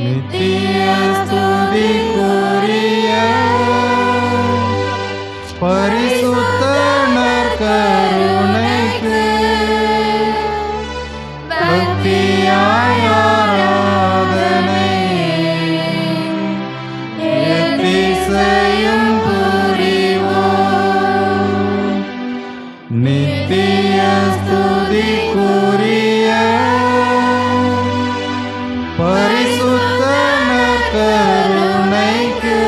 நித்திய ஸ்துதிக்குரிய பரிசுத்த நற்கருணைக்கு பக்தியாய் ஆராதனை எத்திசையும் புரிவோம். நித்திய ஸ்துதிக்குரிய பரிசுத்த நற்கருணைக்கு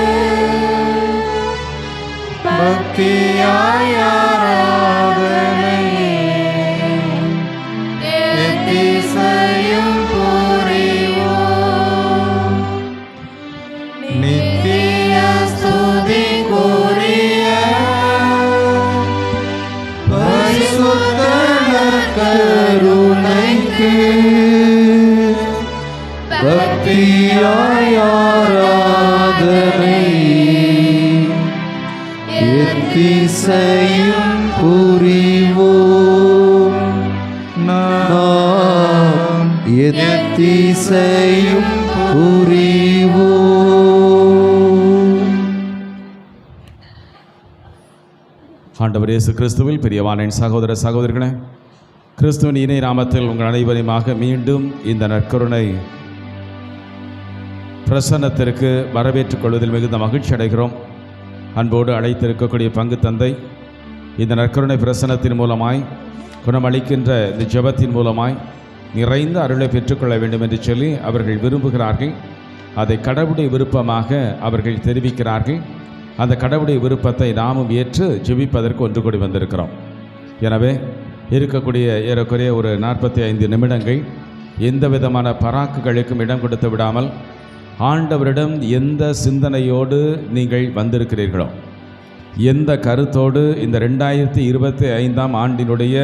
பக்தியாய் ஆராதனை எத்திசையும் புரிவோம். நித்திய ஸ்துதிக்குரிய பரிசுத்த நற்கருணைக்கு பக்தியாய் ஆராதனை எத்திசையும் புரிவோம். நாம் எத்திசையும் புரிவோம். ஆண்டவர் இயேசு கிறிஸ்துவில் பிரியமான சகோதர சகோதரிகளே, கிறிஸ்துவின் இணை நாமத்தில் உங்கள் அனைவரையுமாக மீண்டும் இந்த நற்கருணை பிரசன்னத்திற்கு வரவேற்றுக் கொள்வதில் மிகுந்த மகிழ்ச்சி அடைகிறோம். அன்போடு அழைத்திருக்கக்கூடிய பங்கு தந்தை இந்த நற்கருணை பிரசன்னத்தின் மூலமாய் குணமளிக்கின்ற இந்த ஜெபத்தின் மூலமாய் நிறைந்த அருளை பெற்றுக்கொள்ள வேண்டும் என்று சொல்லி அவர்கள் விரும்புகிறார்கள். அதை கடவுளுடைய விருப்பமாக அவர்கள் தெரிவிக்கிறார்கள். அந்த கடவுளுடைய விருப்பத்தை நாமும் ஏற்று ஜெபிப்பதற்கு ஒன்று கூடி வந்திருக்கிறோம். எனவே இருக்கக்கூடிய ஏறக்குறைய ஒரு 45 நிமிடங்கள் எந்த விதமான பராக்குகளுக்கும் இடம் கொடுத்து விடாமல் ஆண்டவரிடம் எந்த சிந்தனையோடு நீங்கள் வந்திருக்கிறீர்களோ, எந்த கருத்தோடு இந்த 2025ஆம் ஆண்டினுடைய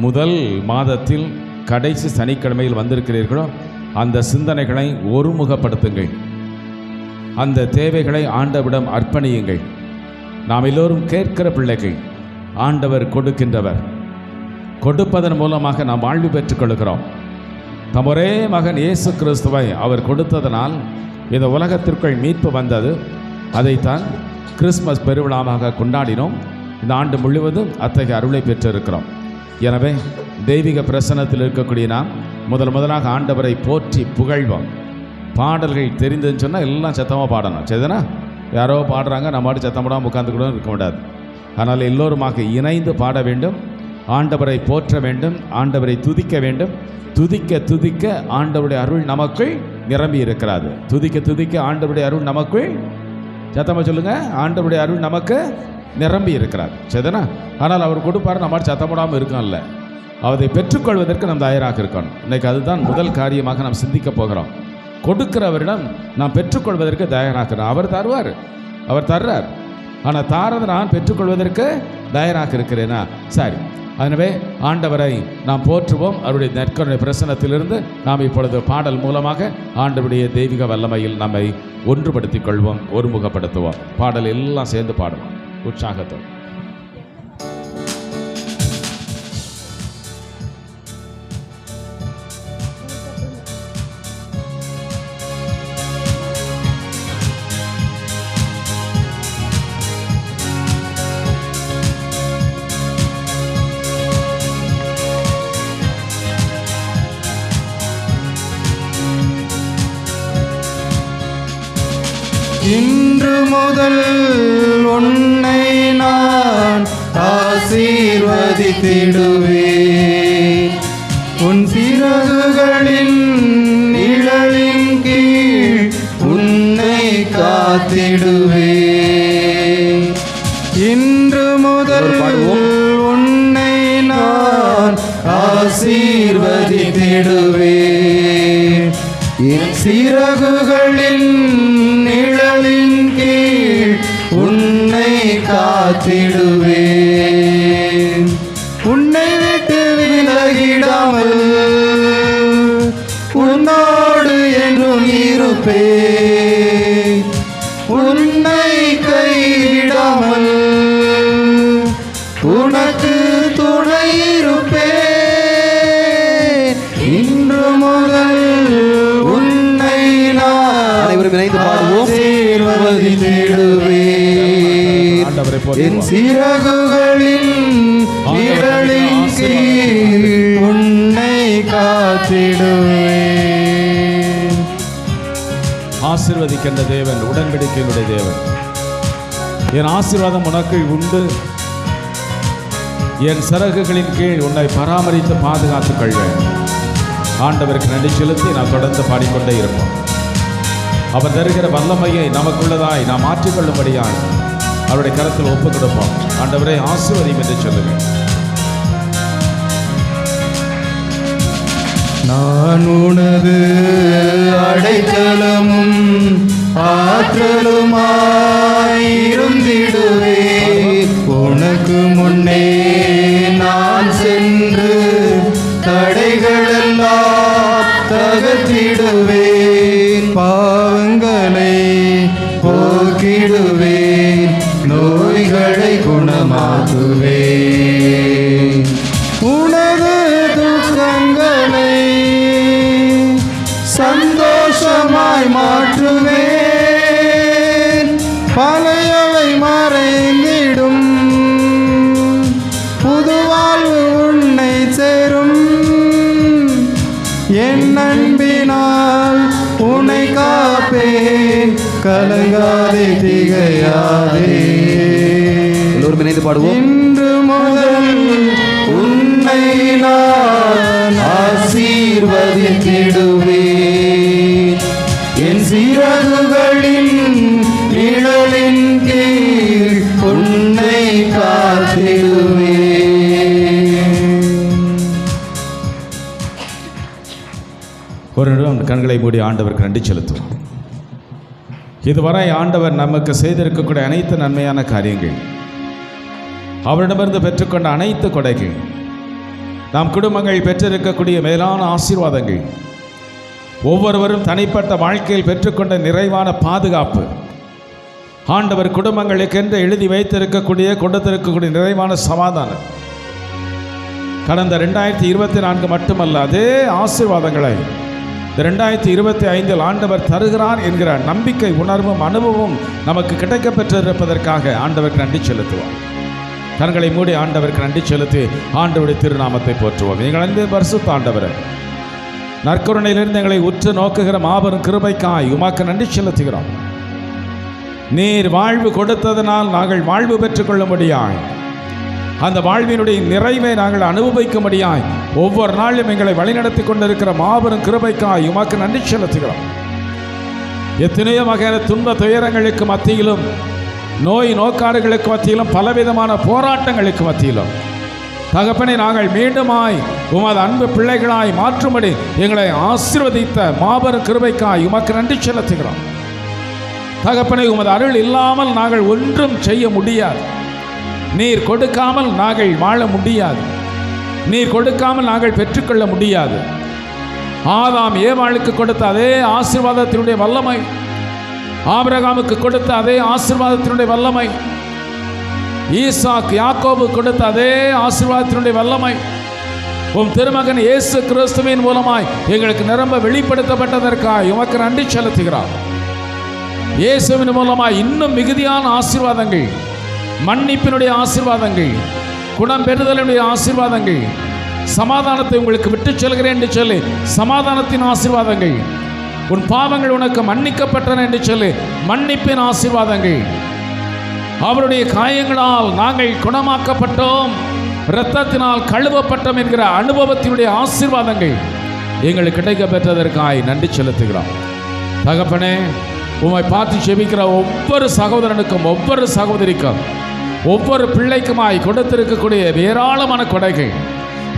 முதல் மாதத்தில் கடைசி சனிக்கிழமையில் வந்திருக்கிறீர்களோ, அந்த சிந்தனைகளை ஒருமுகப்படுத்துங்கள். அந்த தேவைகளை ஆண்டவரிடம் அர்ப்பணியுங்கள். நாம் எல்லோரும் கேட்கிற பிள்ளைகள். ஆண்டவர் கொடுக்கின்றவர். கொடுப்பதன் மூலமாக நாம் வாழ்வு பெற்றுக்கொள்கிறோம். தம் ஒரே மகன் இயேசு கிறிஸ்துவை அவர் கொடுத்ததனால் இந்த உலகத்திற்குள் மீட்பு வந்தது. அதைத்தான் கிறிஸ்மஸ் பெருவிழாவாக கொண்டாடினோம். இந்த ஆண்டு முழுவதும் அத்தகைய அருளை பெற்றிருக்கிறோம். எனவே தெய்வீக பிரசன்னத்தில் இருக்கக்கூடிய நாம் முதலாக ஆண்டவரை போற்றி புகழ்வோம். பாடல்கள் தெரிந்துன்னு சொன்னால் எல்லாம் சத்தமாக பாடணும். சரிதானா? யாரோ பாடுறாங்க, நம்ம பாட்டு சத்தம் போடாமல் உட்கார்ந்து இருக்க முடியாது. ஆனால் எல்லோருமாக இணைந்து பாட வேண்டும். ஆண்டவரை போற்ற வேண்டும். ஆண்டவரை துதிக்க வேண்டும். துதிக்க துதிக்க ஆண்டவருடைய அருள் நமக்குள் நிரம்பி இருக்கிறாது. துதிக்க துதிக்க ஆண்டவருடைய அருள் நமக்குள், சத்தமாக சொல்லுங்க, ஆண்டவருடைய அருள் நமக்கு நிரம்பி இருக்கிறார். சரிதானா? ஆனால் அவர் கொடுப்பாரு, நம்ம சத்தம் போடாமல் இருக்கோம்ல. அதை பெற்றுக்கொள்வதற்கு நாம் தயாராக இருக்கணும். இன்றைக்கு அதுதான் முதல் காரியமாக நாம் சிந்திக்க போகிறோம். கொடுக்கிறவரிடம் நாம் பெற்றுக்கொள்வதற்கு தயாராகிறோம். அவர் தருவார், அவர் தர்றார். ஆனால் தாரதை நான் பெற்றுக்கொள்வதற்கு தயாராக இருக்கிறேனா? சரி. எனவே ஆண்டவரை நாம் போற்றுவோம். அவருடைய நற்கருணை பிரசன்னத்திலிருந்து நாம் இப்பொழுது பாடல் மூலமாக ஆண்டவருடைய தெய்வீக வல்லமையில் நம்மை ஒன்றுபடுத்திக் கொள்வோம், ஒருமுகப்படுத்துவோம். பாடல் எல்லாம் சேர்ந்து பாடுவோம் உற்சாகத்தோடு. இன்று முதல் உன்னை நான் ஆசீர்வதித்திடுவேன். உன் சிறகுகளின் நிழலின் கீழ் உன்னை காத்திடுவேன். இன்று முதல் உன்னை நான் ஆசீர்வதித்திடுவேன். என் சிறகுகளின் நிழலின் கீழ் உன்னை காத்திடுவேன். உன்னை விட்டு விலகிடாமல் உன்னோடு என்றும் இருப்பேன். உன்னை கைவிடாமல் உனக்கு துணை இருப்பேன். இன்று முதல் உன்னை நான் என் போற்றுவோம். சிறகுகளின் நிழலின் கீழ் உன்னை காத்திடுவேன். ஆசீர்வதிக்கின்ற தேவன், உடன்படிக்கையினுடைய தேவன். என் ஆசீர்வாதம் உனக்கு உண்டு. என் சிறகுகளின் கீழ் உன்னை பராமரித்து பாதுகாத்துக் கொள்வேன். ஆண்டவருக்கு நன்றி செலுத்தி நாம் தொடர்ந்து பாடிக்கொண்டே இருப்போம். அவர் தருகிற வல்லமையை நமக்குள்ளதாய் நாம் மாற்றிக்கொள்ளும்படியாய் அவருடைய கரத்தில் ஒப்புக் கொடுப்போம். ஆண்டவரை ஆசீர்வதியும் என்று சொல்லுங்கள். நான் உனது அடைக்கலமும் ஆற்றலுமாயிருந்திடுவேன். உனக்கு முன்னே நான் சென்று தடைகளெல்லாம் தகர்த்திடுவேன். பாவங்களை போக்கிடுவேன், நோய்களை குணமாக்குவேன். உனது துக்கங்களை சந்தோஷமாய் மாற்றுவேன். பழையவை மறைந்திடும், புது வாழ்வு உன்னை சேரும். என் அன்பினால் உன்னை காப்பேன், கலங்காதே திகையாதே. எல்லோரும் இணைந்து பாடுவோம். இன்று முதல் உன்னை நான் ஆசீர்வதித்திடுவேன். என் சிறகுகளின் நிழலின் கீழ் உன்னை காத்திடுவேன். ஒரு நிமிடம் கண்களை மூடி ஆண்டவருக்கு நன்றி செலுத்துவோம். இதுவரை ஆண்டவர் நமக்கு செய்திருக்கக்கூடிய அனைத்து நன்மையான காரியங்கள், அவரிடமிருந்து பெற்றுக்கொண்ட அனைத்து கொடைகள், நாம் குடும்பங்கள் பெற்றிருக்கக்கூடிய மேலான ஆசீர்வாதங்கள், ஒவ்வொருவரும் தனிப்பட்ட வாழ்க்கையில் பெற்றுக்கொண்ட நிறைவான பாதுகாப்பு, ஆண்டவர் குடும்பங்களுக்கென்று எழுதி வைத்திருக்கக்கூடிய கொடுத்திருக்கக்கூடிய நிறைவான சமாதானம், கடந்த 2024 மட்டுமல்ல அதே ஆசீர்வாதங்களை 2025 ஆண்டவர் தருகிறார் என்கிற நம்பிக்கை உணர்வும் அனுபவம் நமக்கு கிடைக்க பெற்றிருப்பதற்காக ஆண்டவருக்கு நன்றி செலுத்துவோம். கண்களை மூடி ஆண்டவருக்கு நன்றி செலுத்தி ஆண்டவருடைய திருநாமத்தை போற்றுவோம். எங்கள் அன்பின் பரிசுத்த ஆண்டவரே, நற்கருணையிலிருந்து எங்களை உற்று நோக்குகிற மாபெரும் கிருபைக்காய் உமக்கு நன்றி செலுத்துகிறோம். நீர் வாழ்வு கொடுத்ததனால் நாங்கள் வாழ்வு பெற்றுக்கொள்ளும்படியாய், அந்த வாழ்வினுடைய நிறைவை நாங்கள் அனுபவிக்கும்படியாய் ஒவ்வொரு நாளும் எங்களை வழிநடத்தி கொண்டிருக்கிற மாபெரும் கிருபைக்காய் உமக்கு நன்றி செலுத்துகிறோம். எத்தனையோ வகையான துன்ப துயரங்களுக்கு மத்தியிலும், நோய் நோக்காடுகளுக்கு மத்தியிலும், பலவிதமான போராட்டங்களுக்கு மத்தியிலும் தகப்பனை நாங்கள் மீண்டுமாய் உமது அன்பு பிள்ளைகளாய் மாற்றும்படி எங்களை ஆசீர்வதித்த மாபெரும் கிருபைக்காய் உமக்கு நன்றி செலுத்துகிறோம். தகப்பனை உமது அருள் இல்லாமல் நாங்கள் ஒன்றும் செய்ய முடியாது. நீர் கொடுக்காமல் நாங்கள் வாழ முடியாது. நீர் கொடுக்காமல் நாங்கள் பெற்றுக்கொள்ள முடியாது. ஆதாம் ஏவாளுக்கு கொடுத்த அதே ஆசீர்வாதத்தினுடைய வல்லமை, ஆபிரகாமுக்கு கொடுத்த அதே ஆசீர்வாதத்தினுடைய வல்லமை, ஈசாக் யாக்கோபு கொடுத்த அதே ஆசீர்வாதத்தினுடைய வல்லமை உம் திருமகன் இயேசு கிறிஸ்துவின் மூலமாய் எங்களுக்கு நிரம்ப வெளிப்படுத்தப்பட்டதற்காக உமக்கு நன்றி செலுத்துகிறார். இயேசுவின் மூலமாய் இன்னும் மிகுதியான ஆசீர்வாதங்கள், மன்னிப்பினுடைய ஆசீர்வாதங்கள், குணம் பெறுதலுடைய ஆசீர்வாதங்கள், சமாதானத்தை உங்களுக்கு விட்டு செல்கிறேன் என்று சொல்லி சமாதானத்தின் ஆசீர்வாதங்கள், உன் பாவங்கள் உனக்கு மன்னிக்கப்பட்டன என்று சொல்லி மன்னிப்பின் ஆசீர்வாதங்கள், அவருடைய காயங்களால் நாங்கள் குணமாக்கப்பட்டோம், இரத்தத்தினால் கழுவப்பட்டோம் என்கிற அனுபவத்தினுடைய ஆசீர்வாதங்கள் எங்களுக்கு கிடைக்க பெற்றதற்காய் நன்றி செலுத்துகிறோம். தகப்பனே, உம்மை பார்த்து செபிக்கிற ஒவ்வொரு சகோதரனுக்கும், ஒவ்வொரு சகோதரிக்கும், ஒவ்வொரு பிள்ளைக்குமாய் கொடுத்திருக்கக்கூடிய ஏராளமான கொடைகள்,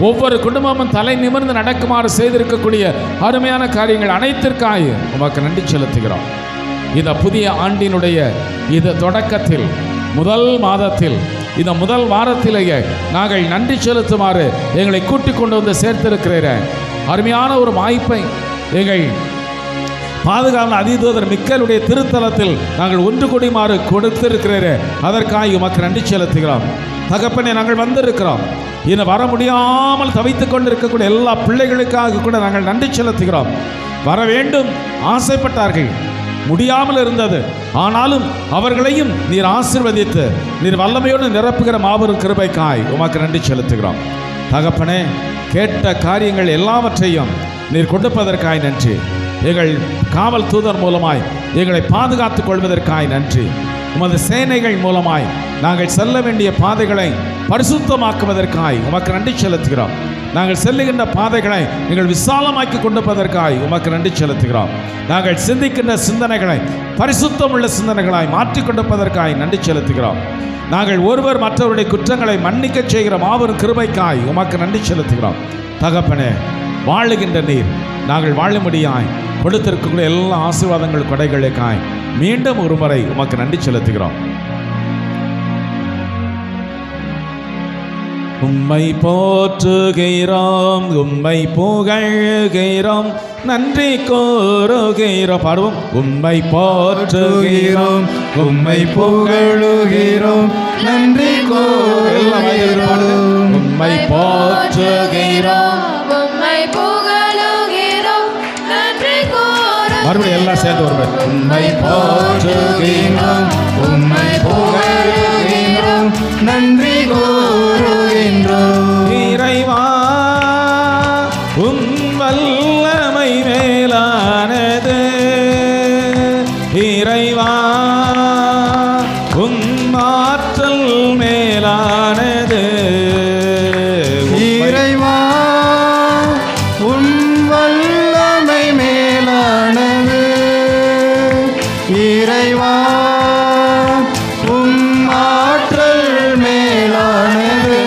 ஒவ்வொரு குடும்பமும் தலை நிமிர்ந்து நடக்குமாறு செய்திருக்கக்கூடிய அருமையான காரியங்கள் அனைத்திற்காய் உமக்கு நன்றி செலுத்துகிறோம். இந்த புதிய ஆண்டினுடைய இந்த தொடக்கத்தில், முதல் மாதத்தில், இந்த முதல் வாரத்திலேயே நாங்கள் நன்றி செலுத்துமாறு எங்களை கூட்டிக் கொண்டு வந்து சேர்த்திருக்கிறீர அருமையான ஒரு வாய்ப்பை எங்கள் பாதுகாவல் அதிதூதர் மிக்கேலுடைய திருத்தலத்தில் நாங்கள் ஒன்று கூடியுமாறு கொடுத்திருக்கிறீரே, அதற்காக உமக்கு நன்றி செலுத்துகிறோம். தகப்பனே, நாங்கள் வந்திருக்கிறோம். இன்னும் வர முடியாமல் தவித்துக் கொண்டிருக்கக்கூடிய எல்லா பிள்ளைகளுக்காக கூட நாங்கள் நன்றி செலுத்துகிறோம். வர வேண்டும் ஆசைப்பட்டார்கள், முடியாமல் இருந்தது. ஆனாலும் அவர்களையும் நீர் ஆசீர்வதித்து நீர் வல்லமையோடு நிரப்புகிற மாபெரும் கிருபைக்காய் உமக்கு நன்றி செலுத்துகிறோம். தகப்பனே, கேட்ட காரியங்கள் எல்லாவற்றையும் நீர் கொடுப்பதற்காய் நன்றி. எங்கள் காவல் தூதர் மூலமாய் எங்களை பாதுகாத்துக் கொள்வதற்காய் நன்றி. உமது சேனைகள் மூலமாய் நாங்கள் செல்ல வேண்டிய பாதைகளை பரிசுத்தமாக்குவதற்காய் உமக்கு நன்றி செலுத்துகிறோம். நாங்கள் செல்லுகின்ற பாதைகளை நீங்கள் விசாலமாக்கி கொண்டுப்பதற்காய் உமக்கு நன்றி செலுத்துகிறோம். நாங்கள் சிந்திக்கின்ற சிந்தனைகளை பரிசுத்தமுள்ள சிந்தனைகளாய் மாற்றி கொண்டிருப்பதற்காய் நன்றி செலுத்துகிறோம். நாங்கள் ஒருவர் மற்றவருடைய குற்றங்களை மன்னிக்க செய்கிற மாபெரும் கிருபைக்காய் உமக்கு நன்றி செலுத்துகிறோம். தகப்பனே, வாழுகின்ற நீர் நாங்கள் வாழும்படியாய் கொடுத்திருக்கக்கூடிய எல்லா ஆசீர்வாதங்கள் கொடைகளுக்காய் மீண்டும் ஒரு முறை உமக்கு நன்றி செலுத்துகிறோம். உம்மை போற்றுகிறோம், உம்மை புகழ்கிறோம், நன்றி கூறுகிறோம். பாடுவோம். உம்மை போற்றுகிறோம், உம்மை புகழுகிறோம், நன்றி கூறுகிறோம். உம்மை போற்றுகிறோம், உம்மை புகழுகிறோம், நன்றி கூறுகிறோம். மறுபடியும் எல்லாம் சேர்ந்து வருவேன். உம்மை போற்றுகிறோம், உம்மை புகழுகிறோம், நன்றி கூறுகின்றோம். இறைவா, உம் வல்லமை மேலானது. இறைவா, உம் ஆற்றல் மேலானது. இறைவா, உம் வல்லமை மேலானது. இறைவா, உம் ஆற்றல் மேலானது.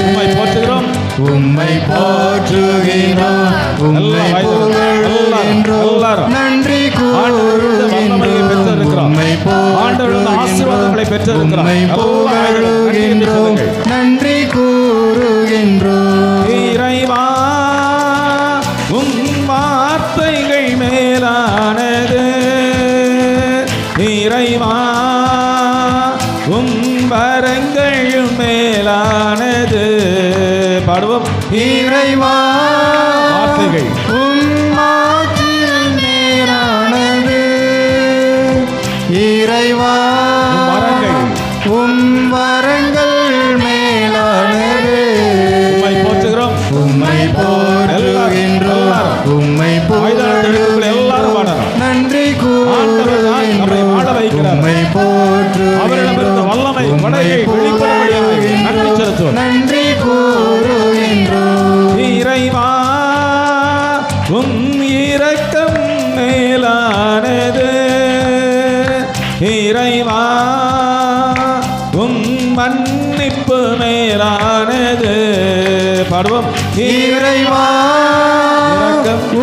உம்மை போற்றுகிறோம், உம்மை போற்றுகிறோம், உம்மை புகழுகின்றோம், நன்றி கூறுகின்றோம். உம்மை ஆண்டவரின் ஆசீர்வாதங்களை பெற்றிருக்கிறோம். உம்மை புகழுகின்றோம், நன்றி கூறுகின்றோம். இறைவா, உம் வார்த்தைகள் மேலானது. இறைவா, உம் வரங்கள் மேலானது. பாடுவோம். இறைவா, வார்த்தைகள் உம் ஆற்றல் மேலானது. இறைவா, உம் வரங்கள் மேலானது. உம்மை போற்றுகிறோம், உம்மை போற்றுகின்றோம், உம்மை எல்லாரும் பாடணும். நன்றி நம்மை வாழ வைக்கிறார். உம்மை அவரிடமிருந்து வல்லமை கொடையை வெளிப்படும்படியாக நன்றி செலுத்துவோம். நன்றி கூறுகின்றோம். இறைவா, உம் இரக்கம் மேலானது. இறைவா, உம் மன்னிப்பு மேலானது. பாடுவோம். இறைவா,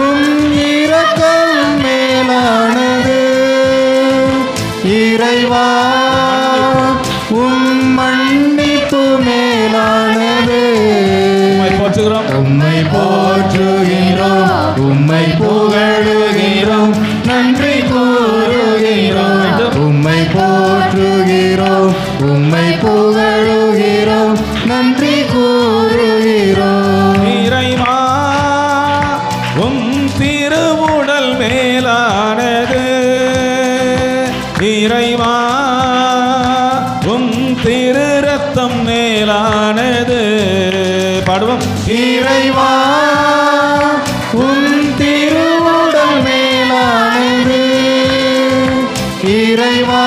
உம் இரக்கம் மேலானது. இறைவா, உம் மன்னிப்பு மேலானது. உம்மை போற்றுகிறோம், உம்மை போற்றுகிறோம், உம்மை புகழுகிறோம், நன்றி கூறுகிறோம். உம்மை போற்றுகிறோம், உம்மை புகழுகிறோம், நன்றி கூறுகிறோம். இறைவா, உம் திருவுடல் மேலானது. இறைவா, உம் திரு ரத்தம் மேலானது. பாடுவோம். இறைவா, உம் திருவுடல் மேலானது. இறைவா,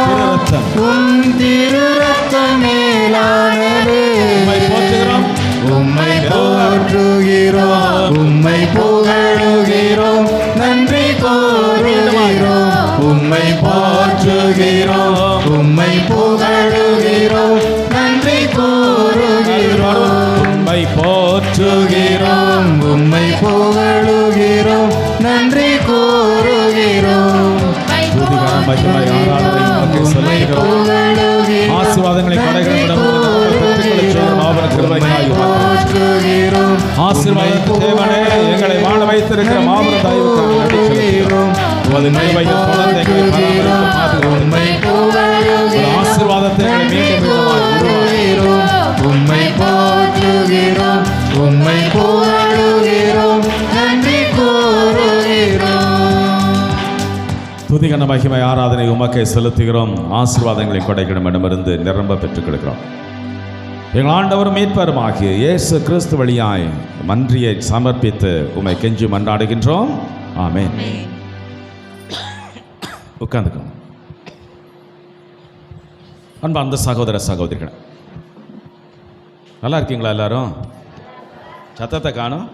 திருரத்தம். உம் திரு ரத்தம் மேலானது. உம்மை போற்றுகிறோம், உம்மை போற்றுகிறோம், உம்மை புகழுகிறோம், நன்றி கூறுகிறோம். உம்மை போற்றுகிறோம், உம்மை புகழுகிறோம், நன்றி கூறுகிறோம். உம்மை போற்றுகிறோம், உம்மை புகழுகிறோம், நன்றி கூறுகிறோம். துதிகரம், மகிமை, ஆராதனை உமக்கு செலுத்துகிறோம். ஆசீர்வாதங்களை கொடைகளிடம் பெற்றுக்கொள்ளச் செய்யும் மாபெரும் கிருபைக்காய் உமக்கு போற்றுகிறோம். ஆசீர்வாதத்தின் தேவனே, எங்களை வாழ வைத்திருக்கிற மாபெரும் தயவுக்காக நன்றி செலுத்துகிறோம். உமது கிருபையின் தொடர்ந்து எங்களை பராமரித்து பாதுகாத்து உம்மை புகழுகிறோம், ஆசீர்வாதத்தை எங்களை மீண்டும் மீண்டுமாய் உருவாக்குகிறோம். உம்மை போற்றுகிறோம், உம்மை புகழுகிறோம், நன்றி கூறுகிறோம். துதிகன மகிமை ஆராதனை உமக்கை செலுத்துகிறோம். ஆசீர்வாதங்களை கொடைகளிடமிருந்து நிரம்ப பெற்றுக் கொடுக்கிறோம். எங்கள் ஆண்டவர் மீட்பருமாகிய இயேசு கிறிஸ்து வழியாய் மன்றியை சமர்ப்பித்து உம்மை கெஞ்சி மன்றாடுகின்றோம். ஆமென். உட்கார்ந்துக்கோங்க. அன்பார்ந்த சகோதர சகோதரிகள், நல்லா இருக்கீங்களா எல்லாரும்? சத்தத்தை காணும்.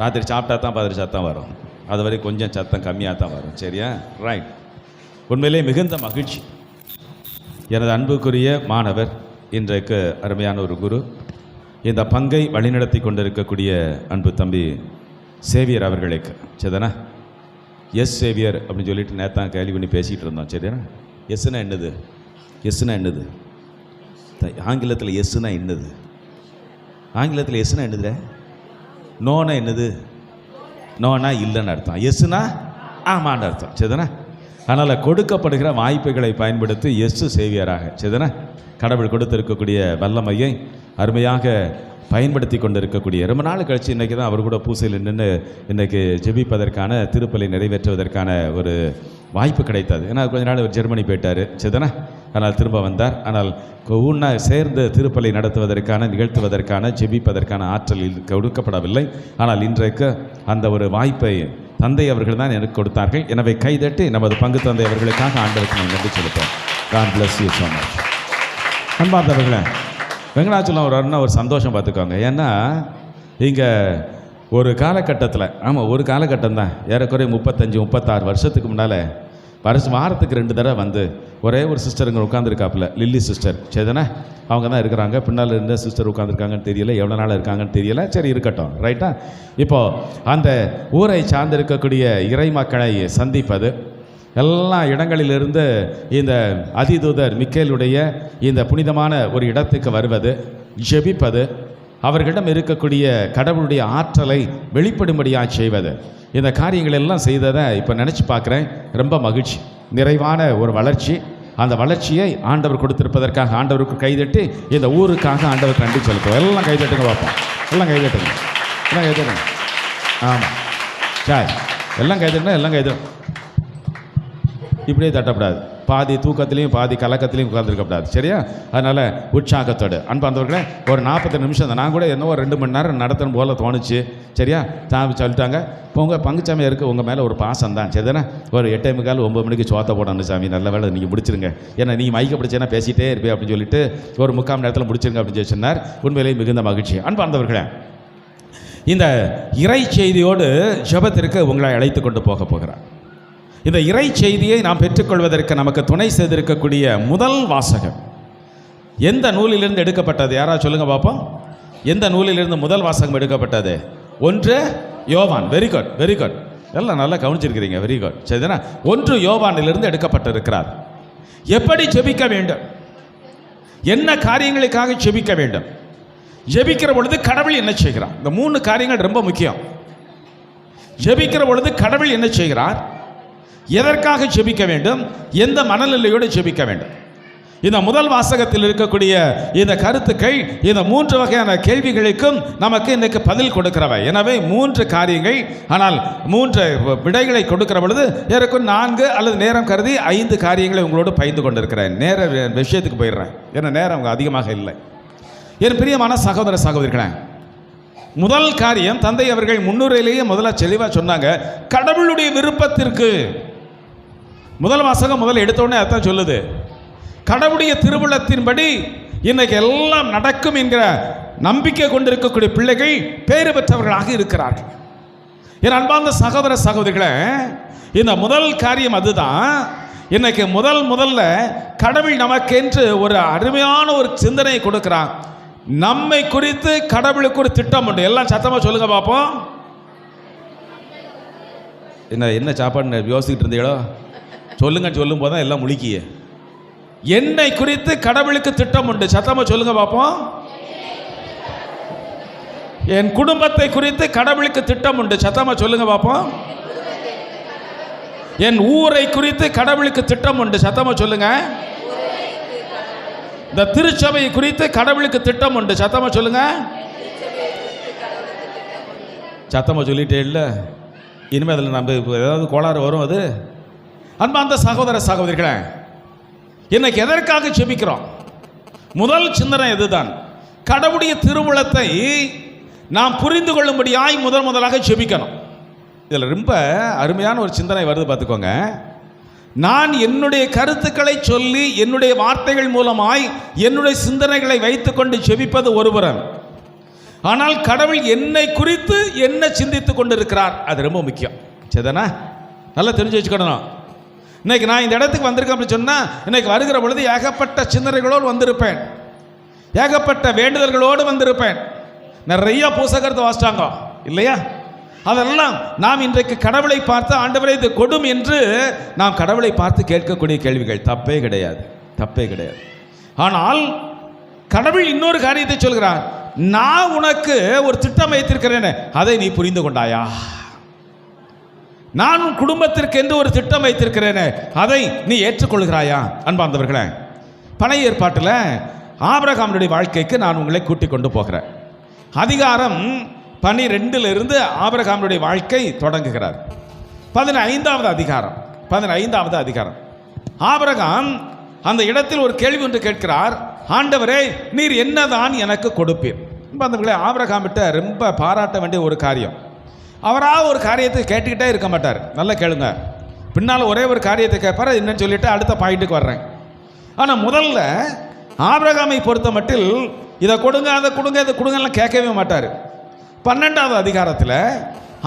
ராத்திரி சாப்பிட்டா தான் பதில் சத்தம் வரும். அது வரை கொஞ்சம் சத்தம் கம்மியாக தான் வரும். சரியா? ரைட். உண்மையிலே மிகுந்த மகிழ்ச்சி. எனது அன்புக்குரிய மாணவர், இன்றைக்கு அருமையான ஒரு குரு, இந்த பங்கை வழிநடத்தி கொண்டிருக்கக்கூடிய அன்பு தம்பி சேவியர் அவர்களுக்கு, சரிதானே? எஸ் சேவியர் அப்படின்னு சொல்லிட்டு நேத்தான் கேள்வி பண்ணி பேசிகிட்டு இருந்தோம். சரிதானே? எஸ்னா என்னது? எஸ்னா என்னது? ஆங்கிலத்தில் எஸ்னா என்னது? ஆங்கிலத்தில் எஸ்னா என்னது? நோனா என்னது? நோனா இல்லைன்னு அர்த்தம். எஸ்னா ஆமான்னு அர்த்தம். சரிதானே? அதனால் கொடுக்கப்படுகிற வாய்ப்புகளை பயன்படுத்தி எஸ் சேவியராக, சரிதானே, கடவுள் கொடுத்திருக்கக்கூடிய வல்லமையை அருமையாக பயன்படுத்தி கொண்டு இருக்கக்கூடிய, ரொம்ப நாள் கழித்து இன்றைக்கி தான் அவர் கூட பூசையில் நின்று இன்றைக்கி ஜெபிப்பதற்கான, திருப்பலை நிறைவேற்றுவதற்கான ஒரு வாய்ப்பு கிடைத்தது. ஏன்னா கொஞ்ச நாள் அவர் ஜெர்மனி போயிட்டார், சரிதானே? ஆனால் திரும்ப வந்தார். ஆனால் ஒன்றா சேர்ந்து திருப்பலை நடத்துவதற்கான, நிகழ்த்துவதற்கான, ஜெபிப்பதற்கான ஆற்றல் கொடுக்கப்படவில்லை. ஆனால் இன்றைக்கு அந்த ஒரு வாய்ப்பை தந்தை அவர்கள் தான் எனக்கு கொடுத்தார்கள். எனவே கைதட்டி நமது பங்கு தந்தை அவர்களுக்காக ஆண்டவருக்கு நான் நன்றி செலுத்தோம். God bless you so much. அன்பார்ந்தவர்களே, வெங்கடாச்சலம் ஒரு அருணா ஒரு சந்தோஷம் பார்த்துக்கோங்க. ஏன்னா இங்கே ஒரு காலகட்டத்தில், ஆமாம் ஒரு காலகட்டம் தான், ஏறக்குறைய 35-36 வருஷத்துக்கு முன்னால் வாரத்துக்கு 2 தடவை வந்து ஒரே ஒரு சிஸ்டருங்க உட்காந்துருக்காப்புல, லில்லி சிஸ்டர், சரிதானே? அவங்க தான் இருக்கிறாங்க. பின்னால் இருந்த சிஸ்டர் உட்காந்துருக்காங்கன்னு தெரியல, எவ்வளோ நாள் இருக்காங்கன்னு தெரியல. சரி, இருக்கட்டும், ரைட்டா? இப்போது அந்த ஊரை சார்ந்திருக்கக்கூடிய இறை மக்களை சந்திப்பது, எல்லா இடங்களிலிருந்து இந்த அதிதூதர் மிக்கேலுடைய இந்த புனிதமான ஒரு இடத்துக்கு வருவது, ஜெபிப்பது, அவர்களிடம் இருக்கக்கூடிய கடவுளுடைய ஆற்றலை வெளிப்படும்படியாக செய்வது, இந்த காரியங்கள் எல்லாம் செய்ததை இப்போ நினச்சி பார்க்குறேன். ரொம்ப மகிழ்ச்சி, நிறைவான ஒரு வளர்ச்சி. அந்த வளர்ச்சியை ஆண்டவர் கொடுத்திருப்பதற்காக ஆண்டவருக்கு கைதட்டி இந்த ஊருக்காக ஆண்டவருக்கு நன்றி செலுத்துவோம். எல்லாம் கைதட்டுங்க பார்ப்போம். எல்லாம் கைதட்டுங்க, எல்லாம் கைதட்டுங்க. ஆமாம், சார், எல்லாம் கைதட்டுங்க, எல்லாம் கைதட்டும். இப்படியே தட்டப்படாது. பாதி தூக்கத்துலேயும் பாதி கலக்கத்துலேயும் உட்காந்துருக்கப்படாது. சரியா? அதனால் உற்சாகத்தோடு அன்பார்ந்தவர்களே, ஒரு 40 நிமிஷம் தான். நான் கூட என்ன ஒரு 2 மணி நேரம் நடத்தணும் போல் தோணுச்சு. சரியா? தான் சொல்லிட்டாங்க, உங்கள் பங்குச்சாமி இருக்குது, உங்கள் மேலே ஒரு பாசம் தான், சரிதானே? ஒரு 8:45-9 மணிக்கு சோத்த போடணும் சாமி, நல்ல வேலை நீங்கள் முடிச்சிருங்க, ஏன்னா நீங்கள் மைக்க பிடிச்சேன்னா பேசிகிட்டே இருப்பேன் அப்படின்னு சொல்லிட்டு ஒரு 3/4 மணி நேரத்தில் முடிச்சிருங்க அப்படின்னு சொன்னார். உண்மையிலேயே மிகுந்த மகிழ்ச்சி. அன்பார்ந்தவர்களே, இந்த இறை செய்தியோடு ஜெபத்திற்கு உங்களை அழைத்து கொண்டு போகிறார். இந்த இறை செய்தியை நாம் பெற்றுக்கொள்வதற்கு நமக்கு துணை செய்திருக்கக்கூடிய முதல் வாசகம் எந்த நூலிலிருந்து எடுக்கப்பட்டது? யாராவது சொல்லுங்க பார்ப்போம். எந்த நூலிலிருந்து முதல் வாசகம் எடுக்கப்பட்டது? 1 யோவான். வெரி குட், வெரி குட், எல்லாம் நல்லா கவனிச்சிருக்கிறீங்க. வெரி குட், சரிதானே? 1 யோவானிலிருந்து எடுக்கப்பட்டிருக்கிறார். எப்படி ஜெபிக்க வேண்டும், என்ன காரியங்களுக்காக ஜெபிக்க வேண்டும், ஜெபிக்கிற பொழுது கடவுள் என்ன செய்கிறார், இந்த 3 காரியங்கள் ரொம்ப முக்கியம். ஜெபிக்கிற பொழுது கடவுள் என்ன செய்கிறார், எதற்காக ஜெபிக்க வேண்டும், எந்த மனநிலையோடு ஜெபிக்க வேண்டும், இந்த முதல் வாசகத்தில் இருக்கக்கூடிய இந்த கருத்துக்கள், இந்த 3 வகையான கேள்விகளுக்கும் நமக்கு இன்றைக்கு பதில் கொடுக்கிறவை. எனவே 3 காரியங்கள், ஆனால் 3 விடைகளை கொடுக்கிற பொழுது ஏறக்குறைய 4 அல்லது நேரம் கருதி 5 காரியங்களை உங்களோடு பகிர்ந்து கொண்டிருக்கிறேன். நேர விஷயத்துக்கு போயிடுறேன், ஏன்னா நேரம் அதிகமாக இல்லை. என் பிரியமான சகோதர சகோதரிகளே, முதல் காரியம் தந்தை அவர்கள் முன்னுரையிலேயே முதல்ல தெளிவாக சொன்னாங்க. கடவுளுடைய விருப்பத்திற்கு முதல் வாசகம் முதல்ல எடுத்தோடனே அதான் சொல்லுது. கடவுளுடைய திருவுள்ளத்தின்படி இன்னைக்கு எல்லாம் நடக்கும் என்கிற நம்பிக்கை கொண்டிருக்கக்கூடிய பிள்ளைகள் பேறு பெற்றவர்களாக இருக்கிறார்கள். என் அன்பார்ந்த சகோதர சகோதரிகளே, இந்த முதல் காரியம் அதுதான். இன்னைக்கு முதல்ல கடவுள் நமக்கென்று ஒரு அருமையான ஒரு சிந்தனையை கொடுக்கிறான். நம்மை குறித்து கடவுளுக்கு ஒரு திட்டம் உண்டு. எல்லாம் சத்தமா சொல்லுங்க பார்ப்போம். என்ன சாப்பாடு யோசிச்சுட்டு இருந்தீங்களோ சொல்லுங்க. சொல்லும் போதுதான் எல்லாம் முழிக்கிய. என்னை குறித்து கடவுளுக்கு திட்டம் உண்டு. சத்தமா சொல்லுங்க பார்ப்போம். என் குடும்பத்தை குறித்து கடவுளுக்கு திட்டம் உண்டு. சத்தமா சொல்லுங்க பார்ப்போம். என் ஊரை குறித்து கடவுளுக்கு திட்டம் உண்டு. சத்தமா சொல்லுங்க. இந்த திருச்சபை குறித்து கடவுளுக்கு திட்டம் உண்டு. சத்தமா சொல்லுங்க. சத்தமா சொல்லிட்டே இல்லை. இனிமேல் அதில் நம்ம ஏதாவது கோளாறு வரும். அது அன்பார்ந்த சகோதர சகோதரிகளே, இன்னைக்கு எதற்காக ஜெபிக்கிறோம்? முதல் சிந்தனை இதுதான். கடவுளுடைய திருவுளத்தை நாம் புரிந்து கொள்ளும்படியாய் முதலாக ஜெபிக்கணும். இதில் ரொம்ப அருமையான ஒரு சிந்தனை வருது, பார்த்துக்கோங்க. நான் என்னுடைய கருத்துக்களை சொல்லி என்னுடைய வார்த்தைகள் மூலமாய் என்னுடைய சிந்தனைகளை வைத்துக்கொண்டு ஜெபிப்பது ஒருபுறம், ஆனால் கடவுள் என்னை குறித்து என்ன சிந்தித்து கொண்டிருக்கிறார், அது ரொம்ப முக்கியம். சரிதானா? நல்லா தெரிஞ்சு வச்சுக்கணும். இன்னைக்கு நான் இந்த இடத்துக்கு வந்திருக்கேன் அப்படின்னு சொன்னால், இன்னைக்கு வருகிற பொழுது ஏகப்பட்ட சிந்தனைகளோடு வந்திருப்பேன், ஏகப்பட்ட வேண்டுதல்களோடு வந்திருப்பேன். நிறைய பூசகரத்தை வாசிட்டாங்க இல்லையா? அதெல்லாம் நாம் இன்றைக்கு கடவுளை பார்த்து, ஆண்டவரே இது கொடும் என்று நாம் கடவுளை பார்த்து கேட்கக்கூடிய கேள்விகள். தப்பே கிடையாது, தப்பே கிடையாது. ஆனால் கடவுள் இன்னொரு காரியத்தை சொல்கிறார். நான் உனக்கு ஒரு திட்டம் வைத்திருக்கிறேன், அதை நீ புரிந்து கொண்டாயா? நான் உன் குடும்பத்திற்கு என்று ஒரு திட்டம் வைத்திருக்கிறேன், அதை நீ ஏற்றுக்கொள்கிறாயா? அன்பார்ந்தவர்களே, பழைய ஏற்பாட்டில் ஆபிரகாமுடைய வாழ்க்கைக்கு நான் உங்களை கூட்டிக் கொண்டு போகிறேன். அதிகாரம் 12 ஆபிரகாமுடைய வாழ்க்கை தொடங்குகிறார். 15வது அதிகாரம். ஆபிரகாம் அந்த இடத்தில் ஒரு கேள்வி ஒன்று கேட்கிறார். ஆண்டவரே, நீர் என்னதான் எனக்கு கொடுப்பீர்? அன்பார்ந்தவர்களே, ஆபிரகாமிட்ட ரொம்ப பாராட்ட வேண்டிய ஒரு காரியம். அவராக ஒரு காரியத்தை கேட்டுக்கிட்டே இருக்க மாட்டார். நல்லா கேளுங்க. பின்னால் ஒரே ஒரு காரியத்தை கேட்பார், என்னன்னு சொல்லிட்டு அடுத்த பாயிண்ட்டுக்கு வர்றேன். ஆனால் முதல்ல ஆபிரகாமை பொறுத்த மட்டில் இதை கொடுங்க, அதை கொடுங்க, இதை கொடுங்கலாம் கேட்கவே மாட்டார். 12வது அதிகாரத்தில்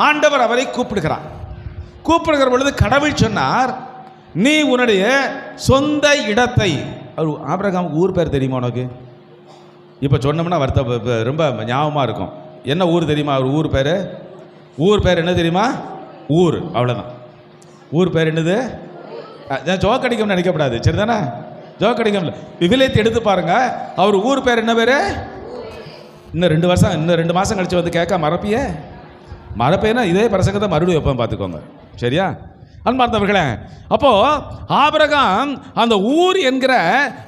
ஆண்டவர் அவரை கூப்பிடுகிற பொழுது கடவுள் சொன்னார், நீ உன்னுடைய சொந்த இடத்தை. ஆபிரகாமுக்கு ஊர் பேர் தெரியுமா உனக்கு? இப்போ சொன்னோம்னா ரொம்ப ஞாபகமாக இருக்கும். என்ன ஊர் தெரியுமா? அவர் ஊர் பேர் என்ன தெரியுமா? ஊர், அவ்வளோதான். ஊர் பேர் என்னது? ஜோக் அடிக்கும்னு நினைக்கப்படாது, சரிதானே? ஜோக் அடிக்கும். விவிலியத்தை எடுத்து பாருங்க. அவர் ஊர் பேர் என்ன பேர்? இன்னும் 2 மாதம் கழிச்சு வந்து கேட்க மறப்பேன்னா இதே பிரசங்கத்தை மறுபடியும் வைப்பேன், பார்த்துக்கோங்க. சரியா? அன்பார்ந்தவர்களே, அப்போ ஆபிரகாம் அந்த ஊர் என்கிற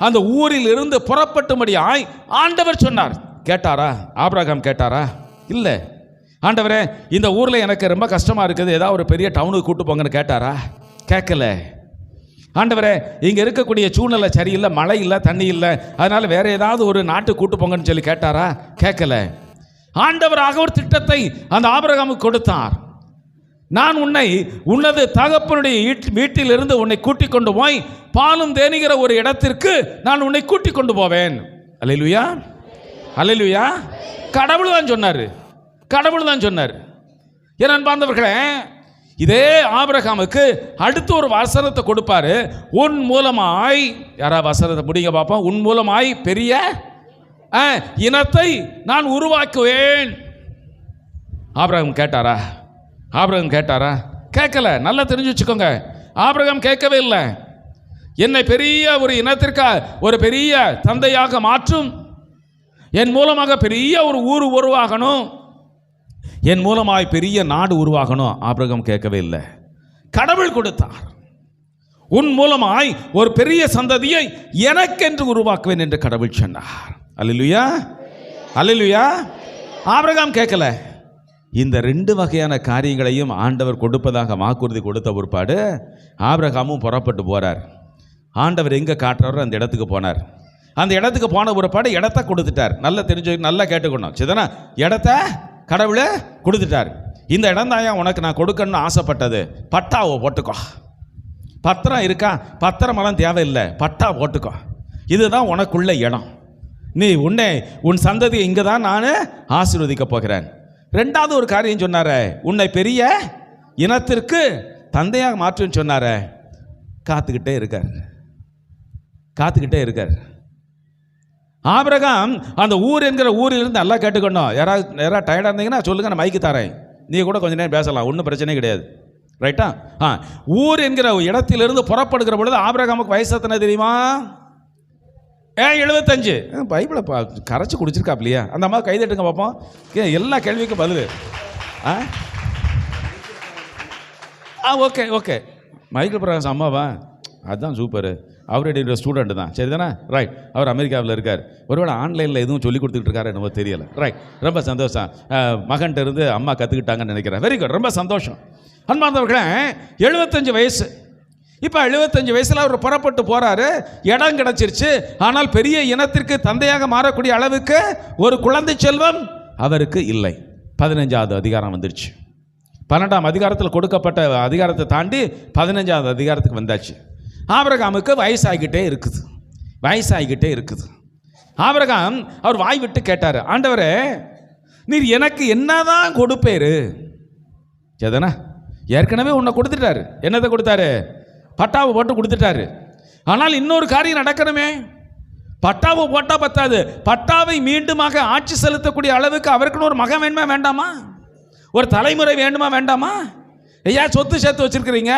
அந்த ஊரில் இருந்து புறப்பட்டும்படியாய் ஆண்டவர் சொன்னார். கேட்டாரா? ஆபிரகாம் கேட்டாரா? இல்லை. ஆண்டவரே, இந்த ஊரில் எனக்கு ரொம்ப கஷ்டமாக இருக்குது, ஏதாவது ஒரு பெரிய டவுனுக்கு கூட்டு போங்கன்னு கேட்டாரா? கேட்கல. ஆண்டவரே, இங்கே இருக்கக்கூடிய சூழ்நிலை சரியில்லை, மழை இல்லை, தண்ணி இல்லை, அதனால் வேறு ஏதாவது ஒரு நாட்டுக்கு கூட்டு போங்கன்னு சொல்லி கேட்டாரா? கேட்கல. ஆண்டவராக ஒரு திட்டத்தை அந்த ஆபிரகாமுக்கு கொடுத்தார். நான் உன்னது தகப்பனுடைய வீட்டிலிருந்து உன்னை கூட்டிக் கொண்டு போய் பாலும் தேனிகிற ஒரு இடத்திற்கு நான் உன்னை கூட்டிக் கொண்டு போவேன். அல்லேலூயா, அல்லேலூயா. கடவுள் தான் சொன்னார். என் அன்பார்ந்தவர்களே, இதே ஆபிரகாமுக்கு அடுத்து ஒரு வசனத்தை கொடுப்பாரு. உன் மூலமாய், யாரா வசனத்தை முடிங்க பார்ப்போம். உன் மூலமாய் பெரிய இனத்தை நான் உருவாக்குவேன். ஆபிரகாம் கேட்டாரா? கேட்கல. நல்லா தெரிஞ்சு வச்சுக்கோங்க. ஆபிரகாம் கேட்கவே இல்லை. என்னை பெரிய ஒரு இனத்திற்கு ஒரு பெரிய தந்தையாக மாற்றும், என் மூலமாக பெரிய ஒரு ஊர் உருவாகணும், என் மூலமாய் பெரிய நாடு உருவாகணும். ஆபிரகாம் கேட்கவே இல்லை. கடவுள் கொடுத்தார். உன் மூலமாய் ஒரு பெரிய சந்ததியை எனக்கென்று உருவாக்குவேன் என்று கடவுள் சொன்னார். அல்லேலூயா, அல்லேலூயா. ஆபிரகாம் கேட்கல. இந்த 2 வகையான காரியங்களையும் ஆண்டவர் கொடுப்பதாக வாக்குறுதி கொடுத்த பிற்பாடு ஆபிரகாமும் புறப்பட்டு போறார். ஆண்டவர் எங்கே காட்டுறாரோ அந்த இடத்துக்கு போனார். அந்த இடத்துக்கு போன பிற்பாடு இடத்த கொடுத்துட்டார். நல்லா தெரிஞ்சு, நல்லா கேட்டுக்கணும். சரிதானா? இடத்த கடவுளை கொடுத்துட்டார். இந்த இடம் தான் உனக்கு நான் கொடுக்கணும்னு ஆசைப்பட்டது. பட்டாவை போட்டுக்கோ. பத்திரம் இருக்கா? பத்திரமெல்லாம் தேவையில்லை, பட்டா போட்டுக்கோ. இதுதான் உனக்குள்ள இடம். நீ உன் சந்ததியை இங்கே தான் நான் ஆசீர்வதிக்க போகிறேன். 2வது ஒரு காரியம் சொன்னார, உன்னை பெரிய இனத்திற்கு தந்தையாக மாற்றுன்னு சொன்னார. காத்துக்கிட்டே இருக்கார். ஆபிரகாம் அந்த ஊர் என்கிற ஊரிலிருந்து நல்லா கேட்டுக்கணும். யாராவது டயர்டாக இருந்தீங்கன்னா சொல்லுங்க, நான் மைக்கு தரேன், நீ கூட கொஞ்ச நேரம் பேசலாம், ஒன்றும் பிரச்சனை கிடையாது. ரைட்டா? ஊர் என்கிற இடத்திலிருந்து புறப்படுகிற பொழுது ஆபிரகாமுக்கு வயசு எத்தனை தெரியுமா? 75. பைபிளை கரைச்சி குடிச்சிருக்காப்லையா? அந்த அம்மா கைதட்டுங்க பார்ப்போம். எல்லா கேள்விக்கும் பதில். ஓகே. மைக்கேல் பிரகாஷ் அம்மாவா? அதுதான் சூப்பர். அவருடைய ஸ்டூடெண்ட் தான், சரி தானே? ரைட். அவர் அமெரிக்காவில் இருக்கார். ஒருவேளை ஆன்லைனில் எதுவும் சொல்லி கொடுத்துட்டு இருக்காரு என்னவோ தெரியல. ரைட், ரொம்ப சந்தோஷம். மகன்கிட்ட இருந்து அம்மா கற்றுக்கிட்டாங்கன்னு நினைக்கிறேன். வெரி குட், ரொம்ப சந்தோஷம். அன்பார்ந்தவர்களே, 75 வயசு. இப்போ 75 வயசில் அவர் புறப்பட்டு போகிறாரு, இடம் கிடச்சிருச்சு. ஆனால் பெரிய இனத்திற்கு தந்தையாக மாறக்கூடிய அளவுக்கு ஒரு குழந்தை செல்வம் அவருக்கு இல்லை. 15வது அதிகாரம் வந்துருச்சு. 12ஆம் அதிகாரத்தில் கொடுக்கப்பட்ட அதிகாரத்தை தாண்டி 15வது அதிகாரத்துக்கு வந்தாச்சு. ஆபிரகாமுக்கு வயசாகிக்கிட்டே இருக்குது. ஆபிரகாம் அவர் வாய் விட்டு கேட்டார், ஆண்டவரே நீர் எனக்கு என்னதான் கொடுப்பேரு? சரிதானே? ஏற்கனவே உன்னை கொடுத்துட்டாரு. என்னதை கொடுத்தாரு? பட்டாவை போட்டு கொடுத்துட்டாரு. ஆனால் இன்னொரு காரியம் நடக்கணுமே. பட்டாவை போட்டால் பத்தாது, பட்டாவை மீண்டுமாக ஆட்சி செலுத்தக்கூடிய அளவுக்கு அவருக்குன்னு ஒரு மகன் வேணுமா வேண்டாமா? ஒரு தலைமுறை வேண்டுமா வேண்டாமா? ஐயா, சொத்து சேர்த்து வச்சிருக்கிறீங்க,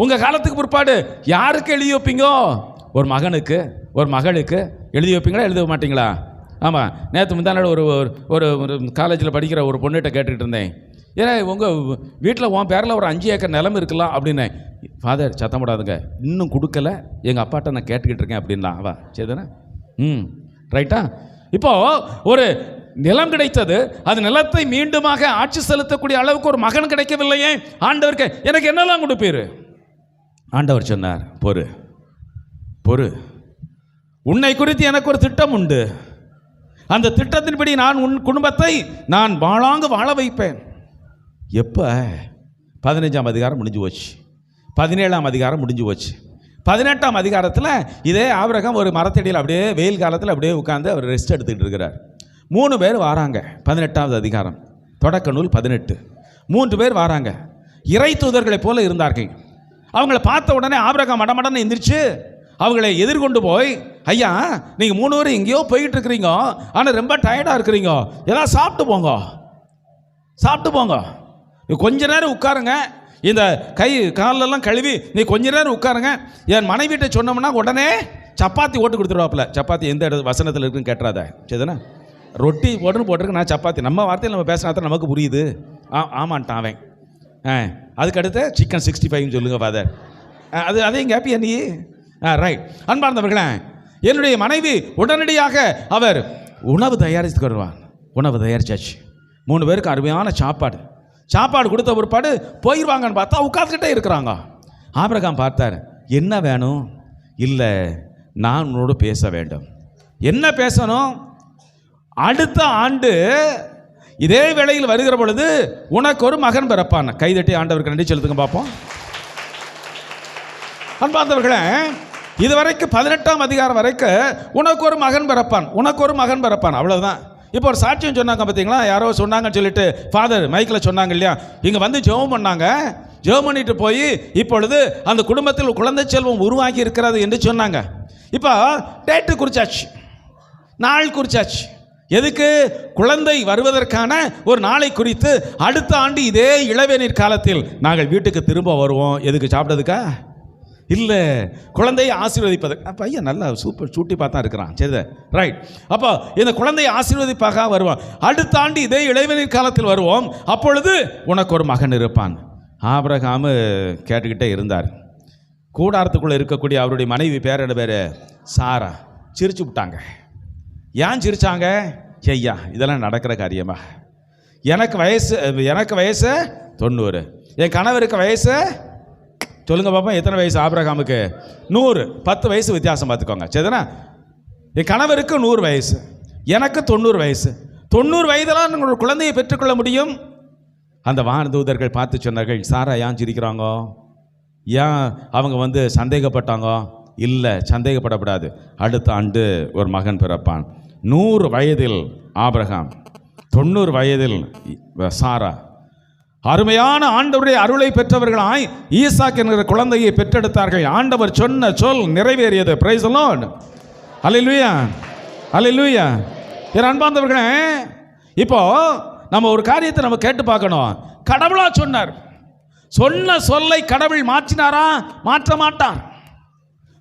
உங்கள் காலத்துக்கு பிற்பாடு யாருக்கு எழுதி வைப்பீங்கோ? ஒரு மகனுக்கு, ஒரு மகளுக்கு எழுதி வைப்பீங்களா, எழுத மாட்டீங்களா? ஆமாம், நேற்று முந்தானால ஒரு ஒரு காலேஜில் படிக்கிற ஒரு பொண்ணுகிட்ட கேட்டுக்கிட்டு இருந்தேன், ஏன்னா உங்கள் வீட்டில் உன் பேரில் ஒரு 5 ஏக்கர் நிலம் இருக்கலாம் அப்படின்னு. ஃபாதர் சத்தம் போடாதுங்க, இன்னும் கொடுக்கல, எங்கள் அப்பாட்ட நான் கேட்டுக்கிட்டு இருக்கேன் அப்படின்னா. அவா சரிதானே? ரைட்டா? இப்போது ஒரு நிலம் கிடைத்தது, அது நிலத்தை மீண்டுமாக ஆட்சி செலுத்தக்கூடிய அளவுக்கு ஒரு மகன் கிடைக்கவில்லையே. ஆண்டவருக்கு எனக்கு என்னெல்லாம் கொடுப்பீரு? ஆண்டவர் சொன்னார், பொறு, உன்னை குறித்து எனக்கு ஒரு திட்டம் உண்டு. அந்த திட்டத்தின்படி நான் உன் குடும்பத்தை நான் வாழாங்க வாழ வைப்பேன். எப்போ? 15ஆம் அதிகாரம் முடிஞ்சு போச்சு. 17ஆம் அதிகாரம் முடிஞ்சு போச்சு. 18ஆம் அதிகாரத்தில் இதே ஆபிரகாம் ஒரு மரத்தடியில் அப்படியே வெயில் காலத்தில் அப்படியே உட்காந்து அவர் ரெஸ்ட் எடுத்துக்கிட்டு இருக்கிறார். 3 பேர் வராங்க. 18வது அதிகாரம் தொடக்க நூல் 18. 3 பேர் வராங்க, இறை தூதர்களைப் போல இருந்தார்கள். அவங்கள பார்த்த உடனே ஆபிரகாம் மடமடன்னு எந்திரிச்சு அவங்களை எதிர்கொண்டு போய், ஐயா நீங்கள் 3 பேரும் எங்கேயோ போய்கிட்டு இருக்கிறீங்க, ஆனால் ரொம்ப டயர்டாக இருக்கிறீங்க, ஏதாவது சாப்பிட்டு போங்க, கொஞ்ச நேரம் உட்காருங்க, இந்த கை காலெல்லாம் கழுவி நீ கொஞ்ச நேரம் உட்காருங்க. என் மனைவிட்ட சொன்னோம்னா உடனே சப்பாத்தி ஓட்டு கொடுத்துருவாப்புல. சப்பாத்தி எந்த வசனத்தில் இருக்குன்னு கேட்டுறாத, சரிதானே? ரொட்டி ஓட்டுன்னு போட்டிருக்கு, நான் சப்பாத்தி. நம்ம வார்த்தையில் நம்ம பேசினா தான் நமக்கு புரியுது. ஆமான்ட்டான் அவன். அதுக்கடுத்து சிக்கன் 65 சொல்லுங்க ஃபாதர். அதையும் கேப்பியா நீ? ரைட். அன்பார்ந்தவர்களே, என்னுடைய மனைவி உடனடியாக அவர் உணவு தயாரித்து வருவான். உணவு தயாரிச்சாச்சு. 3 பேருக்கு அருமையான சாப்பாடு கொடுத்த பிற்பாடு போயிடுவாங்கன்னு பார்த்தா உட்காந்துக்கிட்டே இருக்கிறாங்க. ஆபிரகாம் பார்த்தார், என்ன வேணும்? இல்லை, நான் உன்னோடு பேச வேண்டும். என்ன பேசணும்? அடுத்த ஆண்டு இதே வேளையில் வருகிற பொழுது உனக்கு ஒரு மகன் பிறப்பான். கைதட்டி ஆண்டவருக்கு நன்றி செலுத்துங்க பார்ப்போம். அன்பார்ந்தவர்களே, இதுவரைக்கும் 18ஆம் அதிகாரம் வரைக்கும் உனக்கு ஒரு மகன் பிறப்பான், அவ்வளவுதான். இப்போ ஒரு சாட்சியம் சொன்னாங்க பார்த்தீங்களா, யாரோ சொன்னாங்கன்னு சொல்லிட்டு ஃபாதர் மைக்கில் சொன்னாங்க இல்லையா, இங்கே வந்து ஜெபம் பண்ணாங்க. ஜெபம் பண்ணிட்டு போய் இப்பொழுது அந்த குடும்பத்தில் குழந்தை செல்வம் உருவாகி இருக்கிறது என்று சொன்னாங்க. இப்போ டேட்டு குறிச்சாச்சு, நாள் குறிச்சாச்சு. எதுக்கு? குழந்தை வருவதற்கான ஒரு நாளை குறித்து அடுத்த ஆண்டு இதே இளவேநீர் காலத்தில் நாங்கள் வீட்டுக்கு திரும்ப வருவோம். எதுக்கு? சாப்பிட்டதுக்கா? இல்லை, குழந்தையை ஆசீர்வதிப்பது. பையன் நல்லா சூப்பர் சூட்டி பார்த்தா இருக்கிறான், சரி ரைட். அப்போ இந்த குழந்தையை ஆசீர்வதிப்பாக வருவோம். அடுத்த ஆண்டு இதே இளைஞர் காலத்தில் வருவோம், அப்பொழுது உனக்கு ஒரு மகன் இருப்பான். ஆபிரகாம் கேட்டுக்கிட்டே இருந்தார். கூடாரத்துக்குள்ளே இருக்கக்கூடிய அவருடைய மனைவி பேர் சாரா சிரிச்சு விட்டாங்க. ஏன் சிரிச்சாங்க? ஐயா, இதெல்லாம் நடக்கிற காரியமா? எனக்கு வயசு 90, என் கணவருக்கு வயசு சொல்லுங்க பாப்பா, எத்தனை வயசு? ஆபிரகாமுக்கு 100, 10 வயசு வித்தியாசம் பார்த்துக்கோங்க, சரிதானே? என் கணவருக்கு 100 வயசு, எனக்கு 90 வயசு. 90 வயதெல்லாம் உங்களோட குழந்தையை பெற்றுக்கொள்ள முடியும். அந்த வானதூதர்கள் பார்த்து சொன்னார்கள், சாரா ஏன் சிரிக்கிறாங்க? ஏன் அவங்க சந்தேகப்பட்டாங்க? இல்லை, சந்தேகப்படக்கூடாது. அடுத்த ஆண்டு ஒரு மகன் பிறப்பான். 100 வயதில் ஆபிரகாம், 90 வயதில் சாரா. அருமையான ஆண்டவருடைய அருளை பெற்றவர்களாய் ஈசாக் என்கிற குழந்தையை பெற்றெடுத்தார்கள். ஆண்டவர் சொன்ன சொல் நிறைவேறியது. Praise the Lord. அல்லேலூயா, அல்லேலூயா. என் அன்பார்ந்தவர்களே, இப்போ நம்ம ஒரு காரியத்தை நம்ம கேட்டு பார்க்கணும். கடவுளா சொன்னார், சொன்ன சொல்லை கடவுள் மாற்றினாரா? மாற்ற மாட்டார்.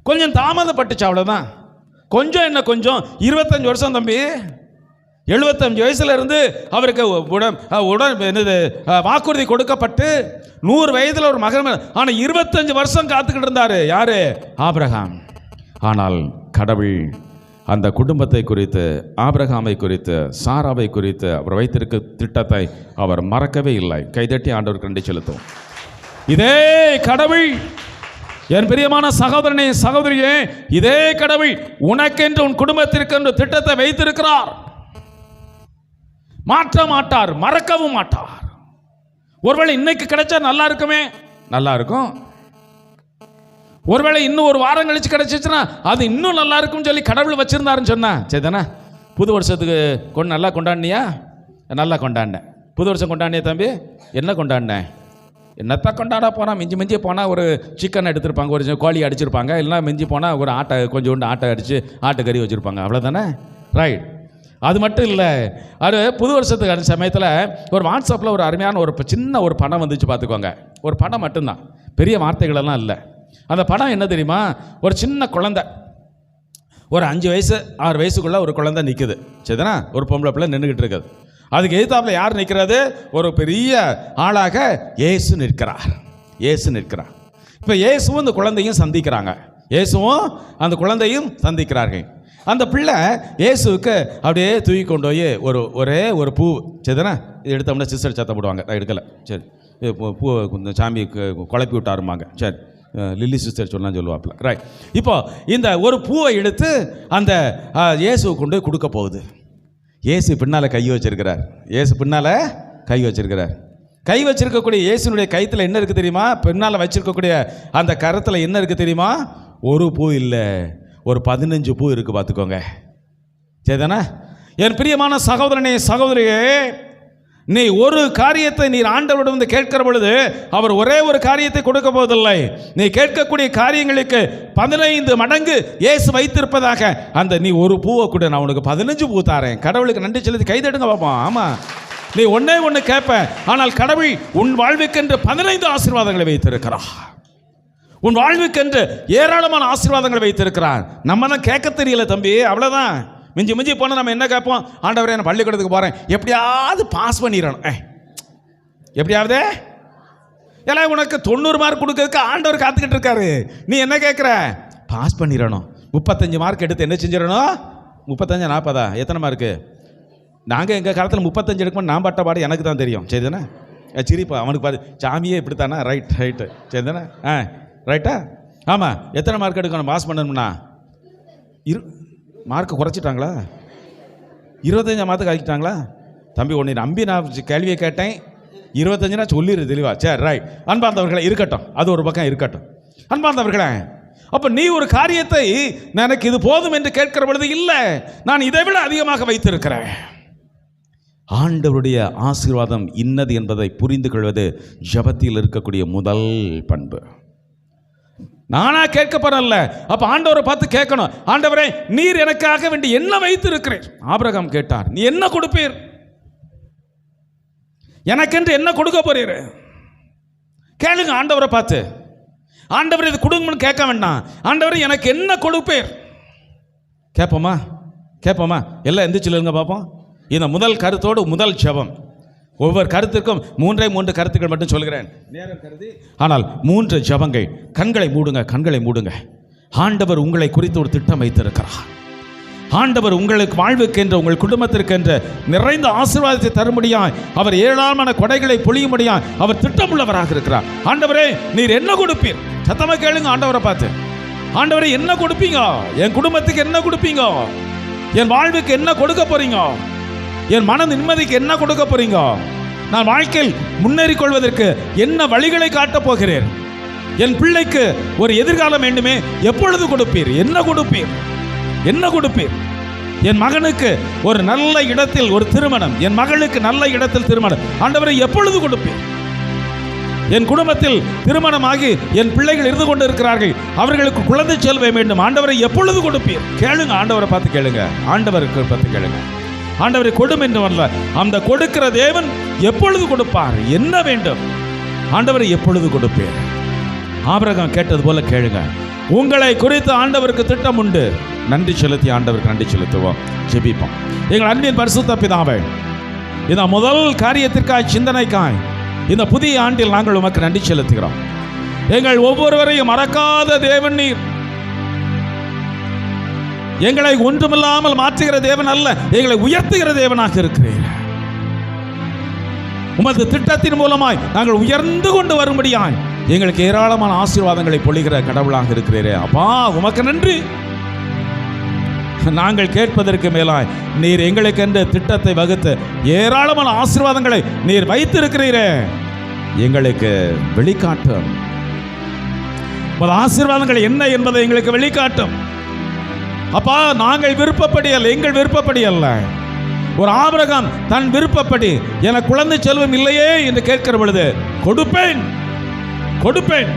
கொஞ்சம் தாமதப்பட்டுச்சு, அவ்வளோதான். கொஞ்சம் என்ன, கொஞ்சம் 25 வருஷம் தம்பி. 75 வயசுல இருந்து அவருக்கு வாக்குறுதி கொடுக்கப்பட்டு 100 வயதில் ஒரு மகன். ஆனால் 25 வருஷம் காத்துக்கிட்டு இருந்தாரு. யாரு? ஆபிரகாம். ஆனால் கடவுள் அந்த குடும்பத்தை குறித்து, ஆபிரகாமை குறித்து, சாராவை குறித்து அவர் வைத்திருக்க திட்டத்தை அவர் மறக்கவே இல்லை. கைதட்டி ஆண்டவருக்கு நன்றி செலுத்தும். இதே கடவுள் என் பிரியமான சகோதரனே சகோதரியே, இதே கடவுள் உனக்கென்று உன் குடும்பத்திற்கென்று திட்டத்தை வைத்திருக்கிறார். மாற்ற மாட்டார், மறக்கவும் மாட்டார். ஒருவேளை இன்னைக்கு கிடைச்சா நல்லா இருக்குமே, நல்லா இருக்கும். ஒருவேளை இன்னும் ஒரு வாரம் கழிச்சு கிடைச்சிச்சுன்னா அது இன்னும் நல்லா இருக்கும்னு சொல்லி கடவுள் வச்சிருந்தாருன்னு சொன்னா சரிதானே. புது வருஷத்துக்கு நல்லா கொண்டாடினியா? நல்லா கொண்டாடினேன். புது வருஷம் கொண்டாடினியா தம்பி? என்ன கொண்டாடினேன்? என்னத்தை கொண்டாட போனால் மிஞ்சி மிஞ்சி போனால் ஒரு சிக்கன் எடுத்திருப்பாங்க, ஒரு கோழி அடிச்சிருப்பாங்க, இல்லைனா மிஞ்சி போனால் ஒரு ஆட்டை கொஞ்சோண்டு ஆட்டை அடித்து ஆட்டுக்கறி வச்சுருப்பாங்க, அவ்வளோதானே. ரைட். அது மட்டும் இல்லை, அது புது வருஷத்துக்கு சமயத்தில் ஒரு வாட்ஸ்அப்பில் ஒரு அருமையான ஒரு சின்ன ஒரு படம் வந்துச்சு பார்த்துக்கோங்க. ஒரு படம் மட்டும்தான், பெரிய வார்த்தைகளெல்லாம் இல்லை. அந்த படம் என்ன தெரியுமா? ஒரு சின்ன குழந்தை, ஒரு 5 வயசு 6 வயசுக்குள்ளே ஒரு குழந்தை நிற்குது சரிதானா. ஒரு பொம்பளை பிள்ளை நின்றுக்கிட்டு இருக்குது. அதுக்கு எதிர்த்தாப்பில் யார் நிற்கிறது? ஒரு பெரிய ஆளாக இயேசு நிற்கிறார். இயேசு நிற்கிறார். இப்போ இயேசுவும் இந்த குழந்தையும் சந்திக்கிறாங்க. இயேசுவும் அந்த குழந்தையும் சந்திக்கிறார்கள். அந்த பிள்ளை இயேசுவுக்கு அப்படியே தூக்கி கொண்டு போய் ஒரே ஒரு பூ சரிதானே. இது எடுத்தோம்னா சிஸ்டர் சத்தம் போடுவாங்க, நான் எடுக்கலை. சரி, பூ இந்த சாமி குழப்பி விட்டாருமாங்க. சரி, லில்லி சிஸ்டர் சொன்னான்னு சொல்லுவாப்பில். ரைட். இப்போ இந்த ஒரு பூவை எடுத்து அந்த இயேசுவை கொண்டு கொடுக்க போகுது. இயேசு பின்னால் கை வச்சிருக்கிறார். இயேசு பின்னால் கை வச்சிருக்கிறார். கை வச்சிருக்கக்கூடிய இயேசுனுடைய கைத்தில் என்ன இருக்குது தெரியுமா? பின்னால் வச்சிருக்கக்கூடிய அந்த கரத்தில் என்ன இருக்குது தெரியுமா? ஒரு பூ இல்லை, ஒரு 15 பூ இருக்குது பார்த்துக்கோங்க சரிதானே. என் பிரியமான சகோதரனே சகோதரியே, நீ ஒரு காரியத்தை நீ ஆண்டவரிடம் வந்து கேட்கிற பொழுது அவர் ஒரே ஒரு காரியத்தை கொடுக்க போவதில்லை. நீ கேட்கக்கூடிய காரியங்களுக்கு 15 மடங்கு இயேசு வைத்திருப்பதாக. அந்த நீ ஒரு பூவை கூட நான் உனக்கு 15 பூ தாரேன். கடவுளுக்கு நன்றி செலுத்தி கைதட்டுங்க பார்ப்போம். ஆமாம், நீ ஒன்று கேட்ப, ஆனால் கடவுள் உன் வாழ்வுக்கென்று 15 ஆசீர்வாதங்களை வைத்திருக்கிறார். உன் வாழ்வுக்கென்று ஏராளமான ஆசீர்வாதங்களை வைத்திருக்கிறார். நம்ம தான் கேட்க தெரியல தம்பி, அவ்வளோதான். மிஞ்சி மிஞ்சி போனால் நம்ம என்ன கேட்போம்? ஆண்டவரே நான் பள்ளிக்கூடத்துக்கு போகிறேன், எப்படியாவது பாஸ் பண்ணிடணும். எப்படியாவது எல்லாம் உனக்கு 90 மார்க் கொடுக்கறதுக்கு ஆண்டவர் காத்துக்கிட்டு இருக்காரு. நீ என்ன கேட்குற? பாஸ் பண்ணிடணும். 35 மார்க் எடுத்து என்ன செஞ்சிடணும்? 35 40 எத்தனை மார்க்கு? நாங்கள் எங்கள் காலத்தில் 35 எடுக்கணும். நான் பட்ட பாடு எனக்கு தான் தெரியும் சரிதானே. சிரிப்பா அவனுக்கு பாரு, சாமியே இப்படி தானே. ரைட்டு சரிதானே. ரைட்டா? ஆமாம். எத்தனை மார்க் எடுக்கணும் பாஸ் பண்ணணும்னா? மார்க்கு குறைச்சிட்டாங்களா? 25 மார்க்கு ஆக்கிட்டாங்களா? தம்பி ஒன்று நம்பி நான் கேள்வியை கேட்டேன். 25 சொல்லிடு தெளிவா. சரி, ரைட். அன்பார்ந்தவர்களே இருக்கட்டும், அது ஒரு பக்கம் இருக்கட்டும். அன்பார்ந்தவர்களே, அப்போ நீ ஒரு காரியத்தை எனக்கு இது போதும் என்று கேட்கிற பொழுது இல்லை, நான் இதை விட அதிகமாக வைத்திருக்கிறேன். ஆண்டவருடைய ஆசீர்வாதம் இன்னது என்பதை புரிந்து கொள்வது ஜெபத்தில் இருக்கக்கூடிய முதல் பண்பு. நானா கேட்க போறேன்ல, அப்ப ஆண்டவரை பார்த்து கேட்கணும். ஆண்டவரே, நீர் எனக்காக வேண்டி என்ன வைத்திருக்கிறேன்? ஆபிரகாம் கேட்டார், நீ என்ன கொடுப்பீர்? எனக்கென்று என்ன கொடுக்க போறீர்? கேளுங்க ஆண்டவரை பார்த்து. ஆண்டவர் இது கொடுங்கன்னு கேட்க வேண்டாம். ஆண்டவரே எனக்கு என்ன கொடுப்பீர்? கேட்போமா? எல்லாம் எந்திரிச்சில்லுங்க பார்ப்போம். இந்த முதல் கருத்தோடு முதல் ஜெபம். ஒவ்வொரு கருத்துக்கும் 3 கருத்துக்கள் மட்டும் சொல்கிறேன், நேரம் கருதி. ஆனால் 3 ஜெபங்கள். கண்களை மூடுங்க. ஆண்டவர் உங்களை குறித்து ஒரு திட்டம் வைத்திருக்கிறார். ஆண்டவர் உங்களுக்கு வாழ்வுக்கென்று உங்கள் குடும்பத்திற்கென்று நிறைந்த ஆசீர்வாதத்தை தரும்படியாய், அவர் ஏராளமான கொடைகளை பொழியும்படியாய் அவர் திட்டமுள்ளவராக இருக்கிறார். ஆண்டவரே, நீர் என்ன கொடுப்பீர்? சத்தமா கேளுங்க ஆண்டவரை பார்த்து. ஆண்டவரே, என்ன கொடுப்பீங்க? என் குடும்பத்துக்கு என்ன கொடுப்பீங்க? என் வாழ்வுக்கு என்ன கொடுக்க போறீங்க? என் மன நிம்மதிக்கு என்ன கொடுக்க போறீங்க? நான் வாழ்க்கையில் முன்னேறிக் கொள்வதற்கு என்ன வழிகளை காட்டப் போகிறேன்? என் பிள்ளைக்கு ஒரு எதிர்காலம் வேண்டுமே, எப்பொழுது கொடுப்பீர்? என்ன கொடுப்பீர்? என் மகனுக்கு ஒரு நல்ல இடத்தில் ஒரு திருமணம், என் மகளுக்கு நல்ல இடத்தில் திருமணம், ஆண்டவரை எப்பொழுது கொடுப்பீர்? என் குடும்பத்தில் திருமணமாகி என் பிள்ளைகள் இருந்து கொண்டு இருக்கிறார்கள், அவர்களுக்கு குழந்தை செல்வம் வேண்டும், ஆண்டவரை எப்பொழுது கொடுப்பீர்? கேளுங்க, ஆண்டவரை பார்த்து கேளுங்க. ஆண்டவருக்கு பார்த்து கேளுங்க. ஆண்டவரை கொடும் என்று வரல, அந்த கொடுக்கிற தேவன் எப்பொழுது கொடுப்பார்? என்ன வேண்டும்? ஆண்டவரை எப்பொழுது கொடுப்பீர்? ஆபிரகாம் கேட்டது போல கேளுங்க. உங்களை குறித்து ஆண்டவருக்கு திட்டம் உண்டு. நன்றி செலுத்தி ஆண்டவருக்கு நன்றி செலுத்துவோம். ஜெபிப்போம். எங்கள் அன்பின் பரிசுத்த பிதாவே, இந்த முதல் காரியத்திற்காய் சிந்தனைக்காய் இந்த புதிய ஆண்டில் நாங்கள் உமக்கு நன்றி செலுத்துகிறோம். எங்கள் ஒவ்வொருவரையும் மறக்காத தேவன் நீர். எங்களை ஒன்றுமில்லாமல் மாற்றுகிற தேவன் அல்ல, எங்களை உயர்த்துகிற தேவனாக இருக்கிறீர். உமது திட்டத்தின் மூலமாய் நாங்கள் உயர்ந்து கொண்டு வரும்படியாய் எங்களுக்கு ஏராளமான ஆசீர்வாதங்களை பொழிகிற கடவுளாக இருக்கிறீரே அப்பா, உமக்கு நன்றி. நாங்கள் கேட்பதற்கு மேலாய் நீர் எங்களுக்கென்று திட்டத்தை வகுத்து ஏராளமான ஆசீர்வாதங்களை நீர் வைத்திருக்கிறீரே, எங்களுக்கு வெளிக்காட்டும். ஆசீர்வாதங்கள் என்ன என்பதை எங்களுக்கு வெளிக்காட்டும் அப்பா. நாங்கள் விருப்பப்படி அல்ல, எங்கள் விருப்பப்படி அல்ல. ஒரு ஆபிரகாம் தன் விருப்பப்படி எனக்கு குழந்தை செல்வம் இல்லையே என்று கேட்கிற பொழுது கொடுப்பேன் கொடுப்பேன்,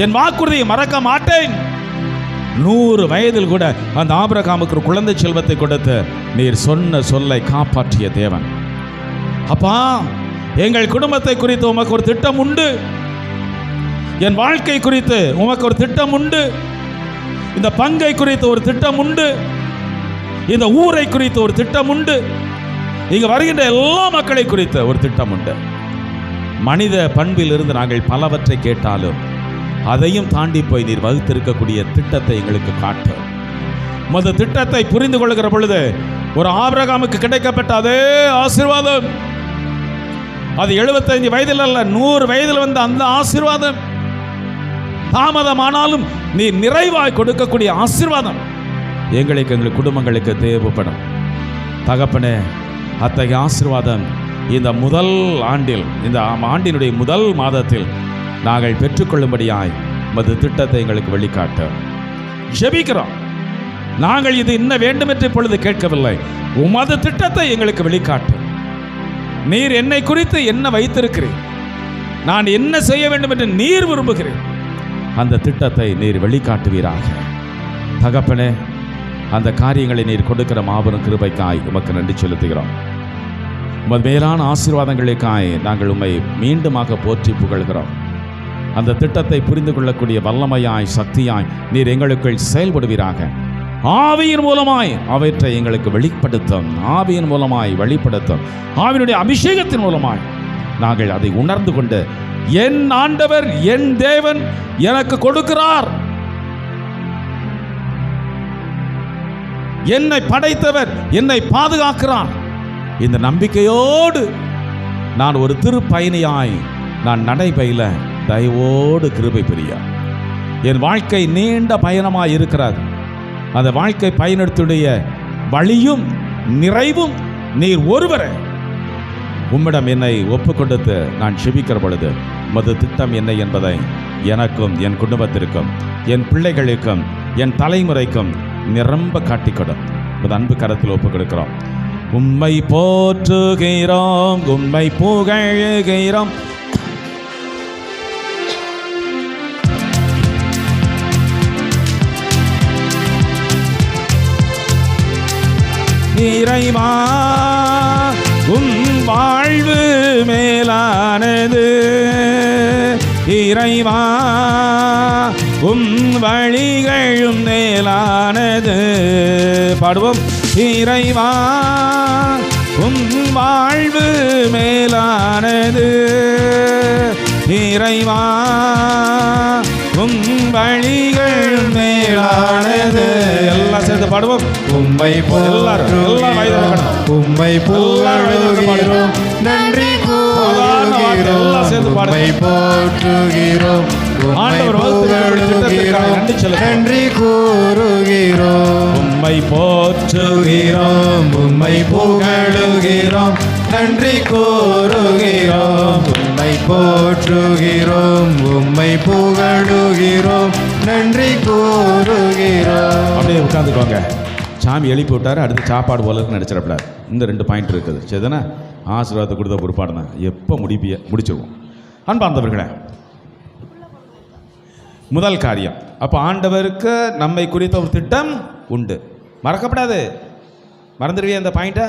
என் வாக்குறுதியை மறக்க மாட்டேன். 100 வயதில் கூட அந்த ஆபிரகாமுக்கு ஒரு குழந்தை செல்வத்தை கொடுத்து நீர் சொன்ன சொல்லை காப்பாற்றிய தேவன். அப்பா, எங்கள் குடும்பத்தை குறித்து உமக்கு ஒரு திட்டம் உண்டு, என் வாழ்க்கை குறித்து உமக்கு ஒரு திட்டம் உண்டு, இந்த பங்கை குறித்து ஒரு திட்டம் உண்டு, இந்த ஊரை குறித்து ஒரு திட்டம் உண்டு, இங்கு வருகின்ற எல்லா மக்களை குறித்து ஒரு திட்டம் உண்டு. மனித பண்பில் இருந்து நாங்கள் பலவற்றை கேட்டாலும் அதையும் தாண்டி போய் நீர் வகுத்திருக்கக்கூடிய திட்டத்தை எங்களுக்கு காட்டும். மொத்த திட்டத்தை புரிந்து கொள்கிற பொழுது ஒரு ஆபிரகாமுக்கு கிடைக்கப்பட்ட அதே ஆசீர்வாதம், அது 75 வயதில் அல்ல 100 வயதில் வந்த அந்த ஆசீர்வாதம், தாமதமானாலும் நீ நிறைவாய் கொடுக்கக்கூடிய ஆசீர்வாதம் எங்களுக்கு எங்கள் குடும்பங்களுக்கு தேவைப்படும். தகப்பனே, அத்தகைய ஆசீர்வாதம் இந்த முதல் ஆண்டில், இந்த ஆண்டினுடைய முதல் மாதத்தில் நாங்கள் பெற்றுக்கொள்ளும்படியாய் உமது திட்டத்தை எங்களுக்கு வெளிக்காட்ட ஜெபிக்கிறோம். நாங்கள் இது இன்ன வேண்டும் என்று இப்பொழுது கேட்கவில்லை, உமது திட்டத்தை எங்களுக்கு வெளிக்காட்டு. நீர் என்னை குறித்து என்ன வைத்திருக்கிறீர், நான் என்ன செய்ய வேண்டும் என்று நீர் விரும்புகிறேன், அந்த திட்டத்தை நீர் வெளிக்காட்டுவீராக. தகப்பனே, அந்த காரியங்களை நீர் கொடுக்கிற மாபெரும் கிருபைக்காய் உமக்கு நன்றி செலுத்துகிறோம். உமது மேலான ஆசீர்வாதங்களுக்காய் நாங்கள் உம்மை மீண்டுமாக போற்றி புகழ்கிறோம். அந்த திட்டத்தை புரிந்து கொள்ளக்கூடிய வல்லமையாய் சக்தியாய் நீர் எங்களுக்குள் செயல்படுவீராக. ஆவியின் மூலமாய் அவற்றை எங்களுக்கு வெளிப்படுத்தும், ஆவியின் மூலமாய் வெளிப்படுத்தும், ஆவியினுடைய அபிஷேகத்தின் மூலமாய் நாங்கள் அதை உணர்ந்து கொண்டு என் ஆண்டவர் என் தேவன் எனக்கு கொடுக்கிறார், என்னை படைத்தவர் என்னை பாதுகாக்கிறார், இந்த நம்பிக்கையோடு நான் ஒரு திருப்பயணியாய் நான் நடைபயில தயவோடு கிருபை பெரிய என் வாழ்க்கை நீண்ட பயணமாய் இருக்கிறது. அந்த வாழ்க்கை பயணத்துடைய வழியும் நிறைவும் நீர் ஒருவரே. உம்மிடம் என்னை ஒப்புக்கொடுத்து நான் செபிக்கிற பொழுது உமது திட்டம் என்ன என்பதை எனக்கும் என் குடும்பத்திற்கும் என் பிள்ளைகளுக்கும் என் தலைமுறைக்கும் நிரம்ப காட்டிக்கொடும். உமது அன்பு கரத்தில் ஒப்புக் கொடுக்கிறோம். உம்மை போற்றுகிறோம், உம்மை புகழுகிறோம். இறைவா, உம் வாழ்வு மேலானது, இறைவா உம் வழிகளும் மேலானது. பாடுவோம். இறைவா, உம் வாழ்வு மேலானது, இறைவா உம் வழிகள் மேலானது. எல்லாம் சேர்ந்து பாடுவோம். உம்மை போற்றுகிறோம், உம்மை புகழுகிறோம், நன்றி கூறுகிறோம். உம்மை போற்றுகிறோம், ஆண்டவர் நன்றி கூறுகிறோம். உம்மை போற்றுகிறோம், உம்மை புகழுகிறோம், நன்றி கூறுகிறோம். உம்மை போற்றுகிறோம், உம்மை புகழுகிறோம், நன்றி கூறுகிறோம். அப்படியே உட்காந்துக்கோங்க. சாமி எழுப்பி விட்டாரு, அடுத்து சாப்பாடு போலன்னு நினச்சிடப்படாது. இந்த 2 பாயிண்ட் இருக்குது. சரிதானே? ஆசீர்வாதத்தை கொடுத்த பொறுப்பாடு தான். எப்போ முடிச்சிருவோம். அன்பார்ந்தவர்களே, முதல் காரியம், அப்போ ஆண்டவருக்கு நம்மை குறித்த ஒரு திட்டம் உண்டு. மறக்கப்படாது. மறந்துடுவியே அந்த பாயிண்ட்டை?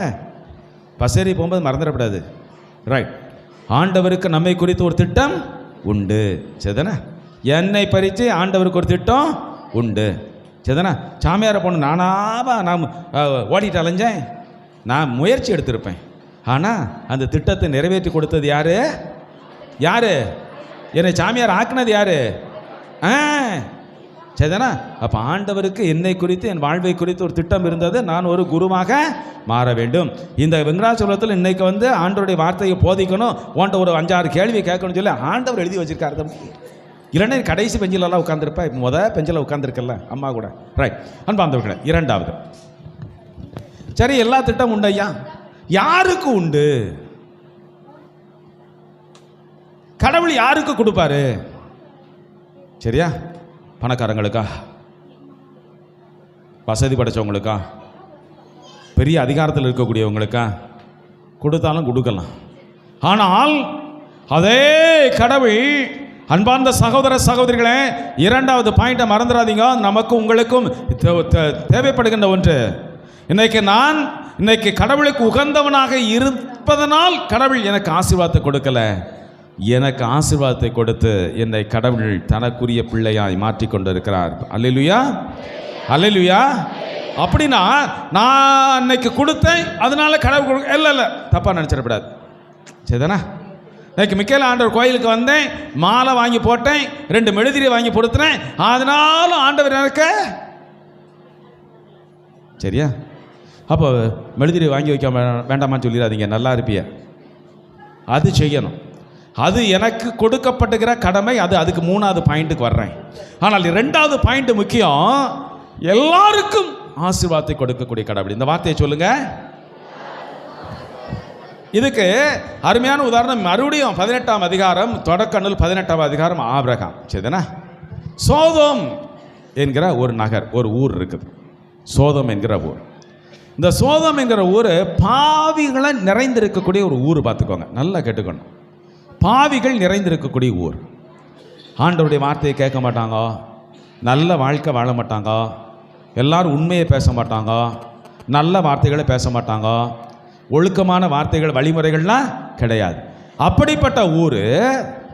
பசேரி போகும்போது மறந்துடப்படாது. ரைட். ஆண்டவருக்கு நம்மை குறித்து ஒரு திட்டம் உண்டு. சரிதானே? என்னை பறித்து ஆண்டவருக்கு ஒரு திட்டம் உண்டு. சரிதானே? சாமியாரை போன நான் ஓடிட்டு அலைஞ்சேன், நான் முயற்சி எடுத்திருப்பேன். ஆனால் அந்த திட்டத்தை நிறைவேற்றி கொடுத்தது யாரு? யாரு? என்னை சாமியார் ஆக்குனது யாரு? சரிதானா? அப்போ ஆண்டவருக்கு என்னை குறித்து, என் வாழ்வை குறித்து ஒரு திட்டம் இருந்தது. நான் ஒரு குருவாக மாற வேண்டும். இந்த வெங்கடாச்சலத்தில் இன்னைக்கு ஆண்டவருடைய வார்த்தையை போதிக்கணும், உன்ட்ட ஒரு 5-6 கேள்வி கேட்கணும்னு சொல்லி ஆண்டவர் எழுதி வச்சிருக்காரு தம்பி. இல்லைன்னா கடைசி பெஞ்சிலெல்லாம் உட்காந்துருப்பா, இப்போ பெஞ்சில் உட்காந்துருக்கல அம்மா கூட. ரைட். அன்பார்ந்தவர்களே, இரண்டாவது, சரி எல்லா திட்டம் உண்டு ஐயா, யாருக்கு உண்டு? கடவுள் யாருக்கு கொடுப்பாரு? சரியா? பணக்காரங்களுக்கா, வசதி படைச்சவங்களுக்கா, பெரிய அதிகாரத்தில் இருக்கக்கூடியவங்களுக்கா? கொடுத்தாலும் கொடுக்கலாம். ஆனால் அதே கடவுள், அன்பார்ந்த சகோதர சகோதரிகளே, இரண்டாவது பாயிண்டை மறந்துடாதீங்க. நமக்கு உங்களுக்கும் தேவைப்படுகின்ற ஒன்று. இன்னைக்கு கடவுளுக்கு உகந்தவனாக இருப்பதனால் கடவுள் எனக்கு ஆசீர்வாதத்தை கொடுக்கல. எனக்கு ஆசீர்வாதத்தை கொடுத்து என்னை கடவுள் தனக்குரிய பிள்ளையாய் மாற்றிக்கொண்டிருக்கிறார். அல்லேலூயா, அல்லேலூயா. அப்படின்னா நான் அன்னைக்கு கொடுத்தேன், அதனால கடவுள் இல்லை தப்பா நினைச்சிடக்கூடாது. சரிதானா? இன்னைக்கு மிக்கேல் ஆண்டவர் கோயிலுக்கு வந்தேன், மாலை வாங்கி போட்டேன், 2 மெழுதிரி வாங்கி கொடுத்துனேன், அதனால ஆண்டவர் எனக்கு. சரியா? அப்போ மெழுதிரி வாங்கி வைக்க வேண்டாமான்னு சொல்லிடாதீங்க, நல்லா இருப்பிய. அது செய்யணும், அது எனக்கு கொடுக்கப்பட்டுகிற கடமை. அதுக்கு 3வது பாயிண்ட்டுக்கு வர்றேன். ஆனால் 2வது பாயிண்ட் முக்கியம். எல்லாருக்கும் ஆசீர்வாதத்தை கொடுக்கக்கூடிய கடவுள். இந்த வார்த்தையை சொல்லுங்க. இதுக்கு அருமையான உதாரணம் மறுபடியும் 18ஆம் அதிகாரம், தொடக்க நூல் 18ஆம் அதிகாரம், ஆபிரகாம். சரிதானா? சோதோம் என்கிற ஒரு நகர், ஒரு ஊர் இருக்குது, சோதோம் என்கிற ஊர். இந்த சோதோம் என்கிற ஊர் பாவிகளை நிறைந்திருக்கக்கூடிய ஒரு ஊர். பார்த்துக்கோங்க, நல்லா கேட்டுக்கணும். பாவிகள் நிறைந்திருக்கக்கூடிய ஊர். ஆண்டவருடைய வார்த்தையை கேட்க மாட்டாங்க, நல்ல வாழ்க்கை வாழ மாட்டாங்க, எல்லாரும் உண்மையை பேச மாட்டாங்க, நல்ல வார்த்தைகளை பேச மாட்டாங்க, ஒழுக்கமான வார்த்தைகள் வழிமுறைகள்லாம் கிடையாது. அப்படிப்பட்ட ஊர்.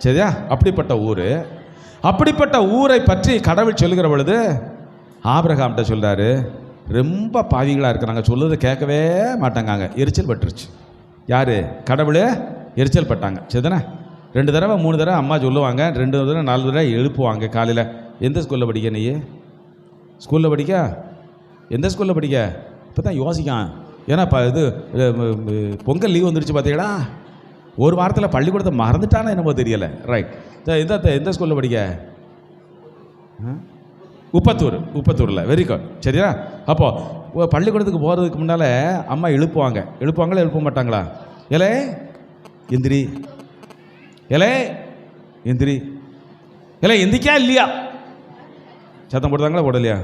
சரியா? அப்படிப்பட்ட ஊரை பற்றி கடவுள் சொல்லுகிற பொழுது ஆபிரகாம்கிட்ட சொல்றாரு, ரொம்ப பாவிகளாக இருக்கிறாங்க, சொல்லுறது கேட்கவே மாட்டாங்க, எரிச்சல் பட்டுருச்சு. யாரு? கடவுள் எரிச்சல் பட்டாங்க. சரிதானே? 2 தடவை 3 தடவை அம்மா சொல்லுவாங்க, 2 தடவை 4 தடவை எழுப்புவாங்க காலையில். எந்த ஸ்கூலில் படிக்க நீ? ஸ்கூலில் படிக்க? எந்த ஸ்கூலில் படிக்க? இப்போ தான் யோசிக்கான். ஏன்னா இது பொங்கல் லீவ் வந்துடுச்சு பார்த்தீங்களா, ஒரு வாரத்தில் பள்ளிக்கூடத்தை மறந்துட்டானா என்னமோ தெரியலை. ரைட். எந்த ஸ்கூலில் படிக்க? உப்பத்தூரில். Very good. சரியா? அப்போது பள்ளிக்கூடத்துக்கு போகிறதுக்கு முன்னால் அம்மா எழுப்புவாங்களா எழுப்ப மாட்டாங்களா? ஏலே எந்திரி, ஏலே எந்திரி, ஏலே எந்திரிக்கா இல்லையா? சத்தம் போடுவாங்களா போடலையா?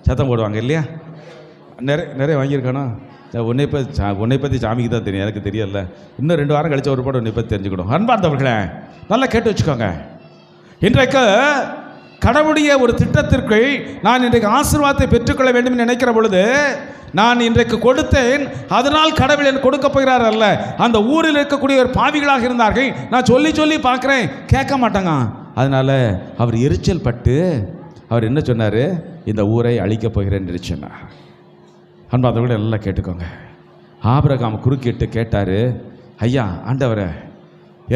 சத்தம் போடுவாங்க இல்லையா? நிறைய வாங்கியிருக்கானோ? உன்னை பற்றி சாமிக்கு தான் தெரியும், எனக்கு தெரியல. இன்னும் 2 வாரம் கழிச்ச ஒரு பாடம் உன்னை பற்றி தெரிஞ்சுக்கணும். அன்பார்ந்தவர்களே, நல்லா கேட்டு வச்சுக்கோங்க. இன்றைக்கு கடவுளுடைய ஒரு திட்டத்திற்கு நான் இன்றைக்கு ஆசீர்வாதத்தை பெற்றுக்கொள்ள வேண்டும் என்று நினைக்கிற பொழுது, நான் இன்றைக்கு கொடுத்தேன், அதனால் கடவுள் எனக்கு கொடுக்க போகிறார் அல்ல. அந்த ஊரில் இருக்கக்கூடிய ஒரு பாவிகளாக இருந்தார்கள். நான் சொல்லி பார்க்குறேன், கேட்க மாட்டாங்க. அதனால் அவர் எரிச்சல் பட்டு அவர் என்ன சொன்னார்? இந்த ஊரை அழிக்கப் போகிறேன் என்று சொன்னார். அன்பாதவர்கள் எல்லாம் கேட்டுக்கோங்க. ஆபிரகாம் குறுக்கிட்டு கேட்டார், ஐயா ஆண்டவரே,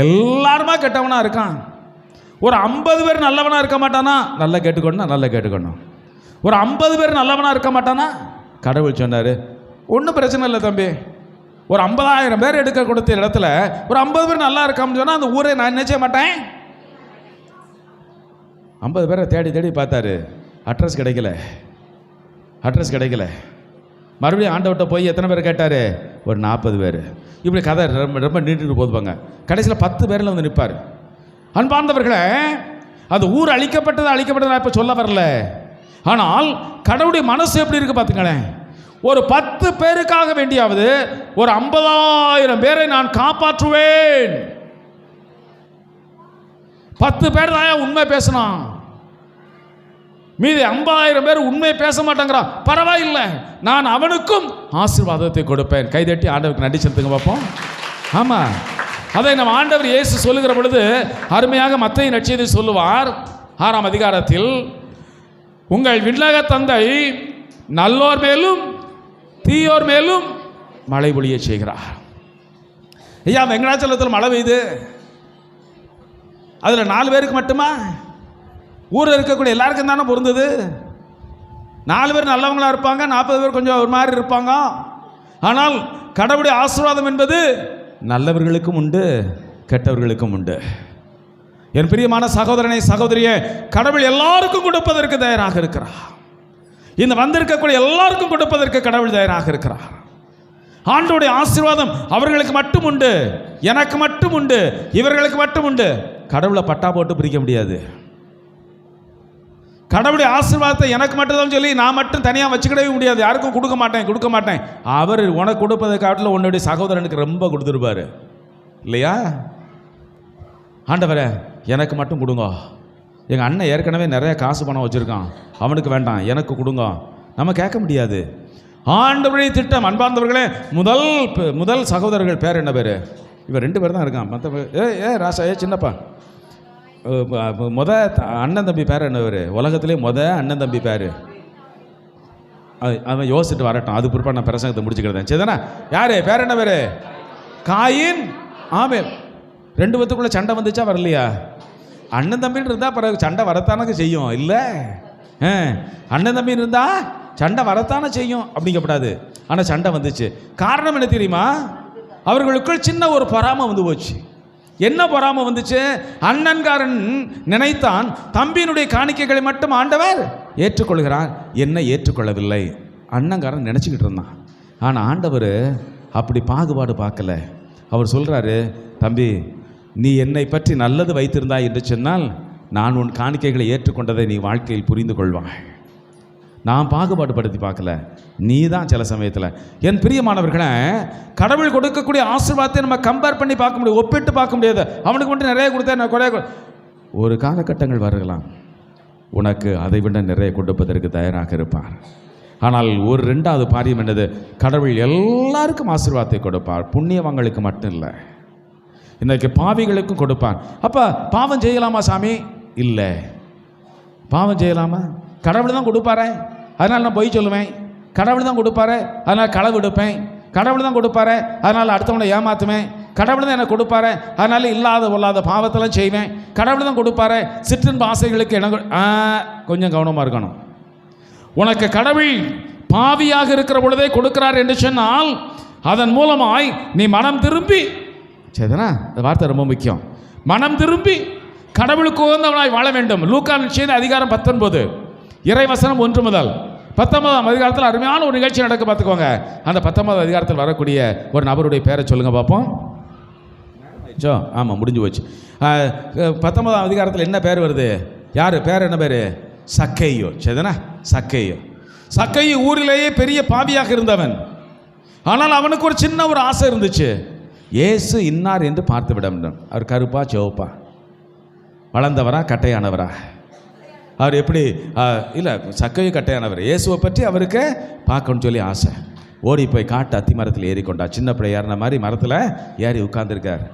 எல்லாருமா கெட்டவனா இருக்கான், ஒரு 50 பேர் நல்லவனா இருக்க மாட்டானா? நல்லா கேட்டுக்கணும். ஒரு 50 பேர் நல்லவனா இருக்க மாட்டானா? கடவுள் சொன்னார், ஒன்றும் பிரச்சனை இல்லை தம்பி, ஒரு 50,000 பேர் எடுக்க கொடுத்த இடத்துல ஒரு 50 பேர் நல்லா இருக்கான்னு சொன்னால் அந்த ஊரை நான் நினைச்ச மாட்டேன். 50 பேரை தேடி பார்த்தாரு, அட்ரஸ் கிடைக்கல. மறுபடியும் ஆண்டவர்கிட்ட போய் எத்தனை பேர் கேட்டார்? ஒரு 40 பேர். இப்படி கதை ரொம்ப நீட்டுட்டு போதுப்பாங்க. கடைசியில் 10 பேரில் வந்து நிற்பார். அன்பார்ந்தவர்களே, அந்த ஊர் அழிக்கப்பட்டது நான் இப்போ சொல்ல வரல. ஆனால் கடவுளுடைய மனசு எப்படி இருக்கு பார்த்துங்களேன். ஒரு 10 பேருக்காக வேண்டியாவது ஒரு 50,000 பேரை நான் காப்பாற்றுவேன். 10 பேர் தான் உண்மை பேசணும், மீதி 50,000 பேர் உண்மை பேச மாட்டேங்கிறான். பரவாயில்லை, நான் அவனுக்கும் ஆசீர்வாதத்தை கொடுப்பேன். கைதட்டி ஆண்டவருக்கு நன்றி செலுத்துங்க பார்ப்போம். ஆமாம், அதை நம்ம ஆண்டவர் இயேசு சொல்லுகிற பொழுது அருமையாக மத்தேயு நற்செய்தி சொல்லுவார் 6ஆம் அதிகாரத்தில், உங்கள் விண்ணக தந்தை நல்லோர் மேலும் தீயோர் மேலும் மழை பொழிய செய்கிறார். ஐயா, வெங்கடாச்சலத்தில் மழை பெய்யுது, அதில் 4 பேருக்கு மட்டுமா? ஊரில் இருக்கக்கூடிய எல்லாருக்கும் தானே பொருந்தது. 4 பேர் நல்லவங்களா இருப்பாங்க, 40 பேர் கொஞ்சம் ஒரு மாதிரி இருப்பாங்க. ஆனால் கடவுளுடைய ஆசீர்வாதம் என்பது நல்லவர்களுக்கும் உண்டு, கெட்டவர்களுக்கும் உண்டு. என் பிரியமான சகோதரனை சகோதரியே, கடவுள் எல்லாருக்கும் கொடுப்பதற்கு தயாராக இருக்கிறார். இந்த வந்திருக்கக்கூடிய எல்லாருக்கும் கொடுப்பதற்கு கடவுள் தயாராக இருக்கிறார். ஆண்டவருடைய ஆசீர்வாதம் அவர்களுக்கு மட்டும் உண்டு, எனக்கு மட்டும் உண்டு, இவர்களுக்கு மட்டும் உண்டு. கடவுளை பட்டா போட்டு பிரிக்க முடியாது. கடவுளுடைய ஆசீர்வாதத்தை எனக்கு மட்டும்தான் சொல்லி நான் மட்டும் தனியாக வச்சுக்கிடவே முடியாது. யாருக்கும் கொடுக்க மாட்டேன். அவர் உனக்கு கொடுப்பதை காட்டில் உன்னுடைய சகோதரனுக்கு ரொம்ப கொடுத்துருப்பாரு இல்லையா? ஆண்டவரே எனக்கு மட்டும் கொடுங்க, எங்கள் அண்ணன் ஏற்கனவே நிறைய காசு பணம் வச்சுருக்கான், அவனுக்கு வேண்டாம், எனக்கு கொடுங்க. நம்ம கேட்க முடியாது. ஆண்டவருடைய திட்டம். அன்பார்ந்தவர்களே, முதல் சகோதரர்கள் பேர் என்ன பேர்? இவர் 2 பேர் தான் இருக்கான். மற்ற ராசா சின்னப்பா அண்ணன் தம்பி பேர் என்ன பேர்? உலகத்திலே அண்ணன் தம்பி பேர் அவன் யோசிச்சுட்டு வரட்டும், அது பிற்பாடு நான் பிரசங்கத்தை முடிச்சுக்கிறேன். சரிதானே? யாரு பேர் என்ன பேர்? காயின் ஆபேல். 2 பேத்துக்குள்ள சண்டை வந்துச்சா வரலையா? அண்ணன் தம்பின்னு இருந்தால் பிறகு சண்டை வரத்தானே செய்யும் இல்லை? அண்ணன் தம்பின்னு இருந்தால் சண்டை வரத்தானே செய்யும் அப்படிங்கப்படாது. ஆனால் சண்டை வந்துச்சு. காரணம் என்ன தெரியுமா? அவர்களுக்குள் சின்ன ஒரு பொறாமை வந்து போச்சு. என்ன பொறாமை வந்துச்சு? அண்ணன்காரன் நினைத்தான் தம்பியினுடைய காணிக்கைகளை மட்டும் ஆண்டவர் ஏற்றுக்கொள்கிறார், என்னை ஏற்றுக்கொள்ளவில்லை. அண்ணன்காரன் நினச்சிக்கிட்டு இருந்தான். ஆனால் ஆண்டவர் அப்படி பாகுபாடு பார்க்கல. அவர் சொல்கிறாரு, தம்பி நீ என்னை பற்றி நல்லது வைத்திருந்தாய் என்று சொன்னால் நான் உன் காணிக்கைகளை ஏற்றுக்கொண்டதை நீ வாழ்க்கையில் புரிந்து கொள்வாய். நான் பாகுபாடு படுத்தி பார்க்கல, நீ தான் சில சமயத்தில். என் பிரியமானவர்களை, கடவுள் கொடுக்கக்கூடிய ஆசீர்வாதத்தை நம்ம கம்பேர் பண்ணி பார்க்க முடியாது, ஒப்பிட்டு பார்க்க முடியாது. அவனுக்கு மட்டும் நிறைய கொடுத்தா நான் குறைய. ஒரு காலகட்டங்கள் வரலாம் உனக்கு அதை விட நிறைய கொடுப்பதற்கு தயாராக இருப்பார். ஆனால் ஒரு 2வது பாரியம் என்னது? கடவுள் எல்லாருக்கும் ஆசீர்வாதத்தை கொடுப்பார், புண்ணியவங்களுக்கு மட்டும் இல்லை. இன்றைக்கு பாவிகளுக்கும் கொடுப்பார். அப்போ பாவம் செய்யலாமா சாமி? இல்லை. பாவம் செய்யலாமா? கடவுள் தான் கொடுப்பாரு, அதனால் நான் பொய் சொல்லுவேன். கடவுள் தான் கொடுப்பாரு, அதனால் களவு எடுப்பேன். கடவுள் தான் கொடுப்பாரு, அதனால் அடுத்தவனை ஏமாற்றுவேன். கடவுள் தான் எனக்கு கொடுப்பாரு, அதனால் இல்லாத பொல்லாத பாவத்தெல்லாம் செய்வேன். கடவுள் தான் கொடுப்பாரு, சிற்றின்ப ஆசைகளுக்கு எனக்கு. கொஞ்சம் கவனமாக இருக்கணும். உனக்கு கடவுள் பாவியாக இருக்கிற பொழுதே கொடுக்கிறார் என்று சொன்னால் அதன் மூலமாய் நீ மனம் திரும்பி, சரிதானா? இந்த வார்த்தை ரொம்ப முக்கியம். மனம் திரும்பி கடவுளுக்கு உகந்தவனாய் வாழ வேண்டும். லூக்கா செய்தி அதிகாரம் 19 இறைவசனம் 1 முதல் 19ஆம் அதிகாரத்தில் அருமையான ஒரு நிகழ்ச்சி நடக்க பார்த்துக்கோங்க. அந்த 19ஆம் அதிகாரத்தில் வரக்கூடிய ஒரு நபருடைய பேரை சொல்லுங்க பார்ப்போம். ஆமாம், முடிஞ்சு போச்சு. 19ஆம் அதிகாரத்தில் என்ன பேர் வருது? யார் பேர்? என்ன பேர்? சக்கேயு. சரிதானா? சக்கேயு. சக்கேயு ஊரிலேயே பெரிய பாவியாக இருந்தவன். ஆனால் அவனுக்கு ஒரு சின்ன ஒரு ஆசை இருந்துச்சு. இயேசு இன்னார் என்று பார்த்து விட வேண்டும். அவர் கருப்பா சிவப்பா, வளர்ந்தவரா கட்டையானவரா? அவர் எப்படி? இல்லை, சக்கையு கட்டையானவர். இயேசுவை பற்றி அவருக்கு பார்க்கணும்னு சொல்லி ஆசை. ஓடி போய் காட்டு அத்தி மரத்தில் ஏறிக்கொண்டா. சின்ன பிள்ளை ஏறின மாதிரி மரத்தில் ஏறி உட்கார்ந்துருக்கார்.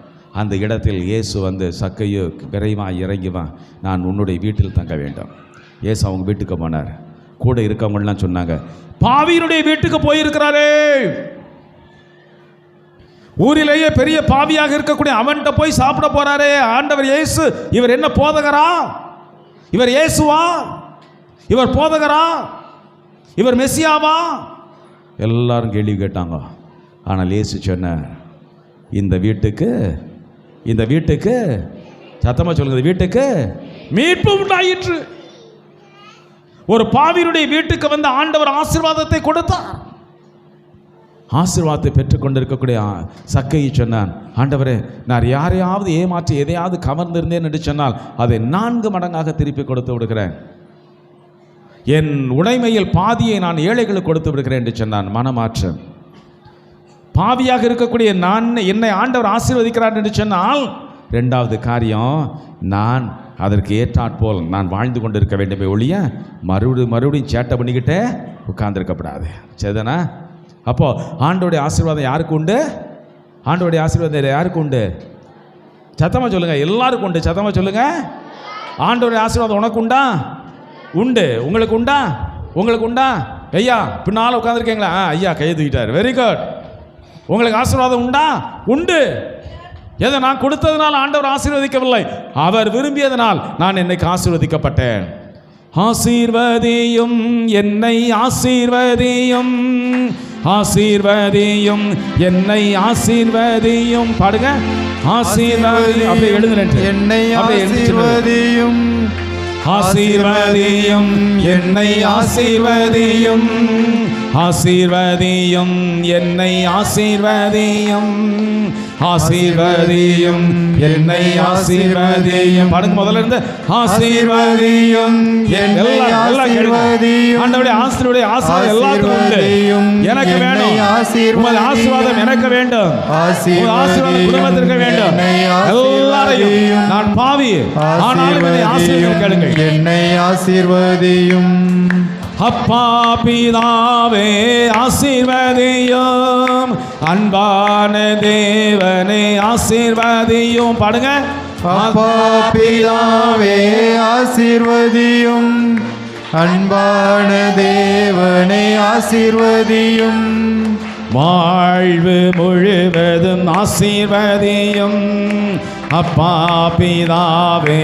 அந்த இடத்தில் இயேசு வந்து, சக்கையு விரைவாக இறங்கிவா, நான் உன்னுடைய வீட்டில் தங்க வேண்டும். இயேசு அவங்க வீட்டுக்கு போனார். கூட இருக்கவங்கலாம் சொன்னாங்க, பாவியினுடைய வீட்டுக்கு போயிருக்கிறாரே, ஊரிலேயே பெரிய பாவியாக இருக்கக்கூடிய அவன்கிட்ட போய் சாப்பிட போறாரே. ஆண்டவர் இயேசு, இவர் என்ன போதகரா? இவர் இயேசுவா? இவர் போதகரா? இவர் மெசியாவா? எல்லாரும் கேள்வி கேட்டாங்க. ஆனால் இயேசு சொன்னார், இந்த வீட்டுக்கு சத்தமா சொல்லுங்க, வீட்டுக்கு மீட்பு உண்டாயிற்று. ஒரு பாவியினுடைய வீட்டுக்கு வந்து ஆண்டவர் ஆசீர்வாதத்தை கொடுத்தார். ஆசீர்வாதத்தை பெற்றுக்கொண்டிருக்கக்கூடிய சக்கையை சொன்னான், ஆண்டவரே, நான் யாரையாவது ஏமாற்றி எதையாவது கவர்ந்திருந்தேன் என்று சொன்னால் அதை 4 மடங்காக திருப்பி கொடுத்து விடுகிறேன். என் உடைமையில் பாதியை நான் ஏழைகளுக்கு கொடுத்து விடுகிறேன் என்று சொன்னான். மனமாற்றம். பாவியாக இருக்கக்கூடிய என்னை ஆண்டவர் ஆசீர்வதிக்கிறார் என்று சொன்னால் 2வது காரியம், நான் அதற்கு ஏற்றாற்போல் நான் வாழ்ந்து கொண்டிருக்க வேண்டுமே ஒழிய மறுபடியும் சேட்டை பண்ணிக்கிட்டே உட்கார்ந்துருக்கப்படாது. சரிதானா? அப்போ ஆண்டோடைய ஆசீர்வாதம் யாருக்கு உண்டு? ஆண்டோடைய ஆசீர்வாதம் யாருக்கு உண்டு? சத்தமா சொல்லுங்க, எல்லாருக்கும் உண்டு. சத்தமா சொல்லுங்க, ஆண்டோடைய ஆசீர்வாதம் உனக்கு உண்டா? உண்டு. உங்களுக்கு உண்டா? உங்களுக்கு உண்டா? ஐயா பின்னால் உட்காந்துருக்கீங்களா? ஐயா கையை தூக்கிட்டார். Very good. உங்களுக்கு ஆசீர்வாதம் உண்டா? உண்டு. எதை நான் கொடுத்ததனால் ஆண்டவர் ஆசீர்வதிக்கவில்லை, அவர் விரும்பியதனால் நான் இன்னைக்கு ஆசீர்வதிக்கப்பட்டேன். ஆசீர்வதியும் என்னை ஆசீர்வதியும், ஆசீர்வதியும் என்னை ஆசீர்வதியும். பாடுங்க, ஆசீர்வதியும். அப்படியே எழுதுறேன், என்னை ஆசீர்வதியும், ஆசீர்வதியும் என்னை ஆசீர்வதியும், ஆசீர்வதியும் என்னை ஆசீர்வதியும், ஆசீர்வதியும் என்னை ஆசீர்வதியும். பாடுங்க முதல்ல இருந்து. ஆசீர்வதியும் என்னை ஆசீர்வதியும். ஆண்டவருடைய ஆசீர்வாதம் எல்லாத்துக்கும் உண்டு. எனக்கு வேணும் உமது ஆசீர்வாதம், எனக்கு வேண்டும் உமது ஆசீர்வாதம் குடும்பத்திற்கு வேண்டும். எல்லாரையும் நான் பாவி ஆனாலும் என்னை ஆசீர்வதிக்க கேளுங்கள். என்னை ஆசீர்வதியும். அப்பா பிதாவே ஆசீர்வதியும், அன்பான தேவனே ஆசீர்வதியும். பாடுங்க. அப்பா பிதாவே ஆசீர்வதியும், அன்பான தேவனே ஆசீர்வதியும். வாழ்வு முழுவதும் ஆசீர்வதியும், அப்பா பிதாவே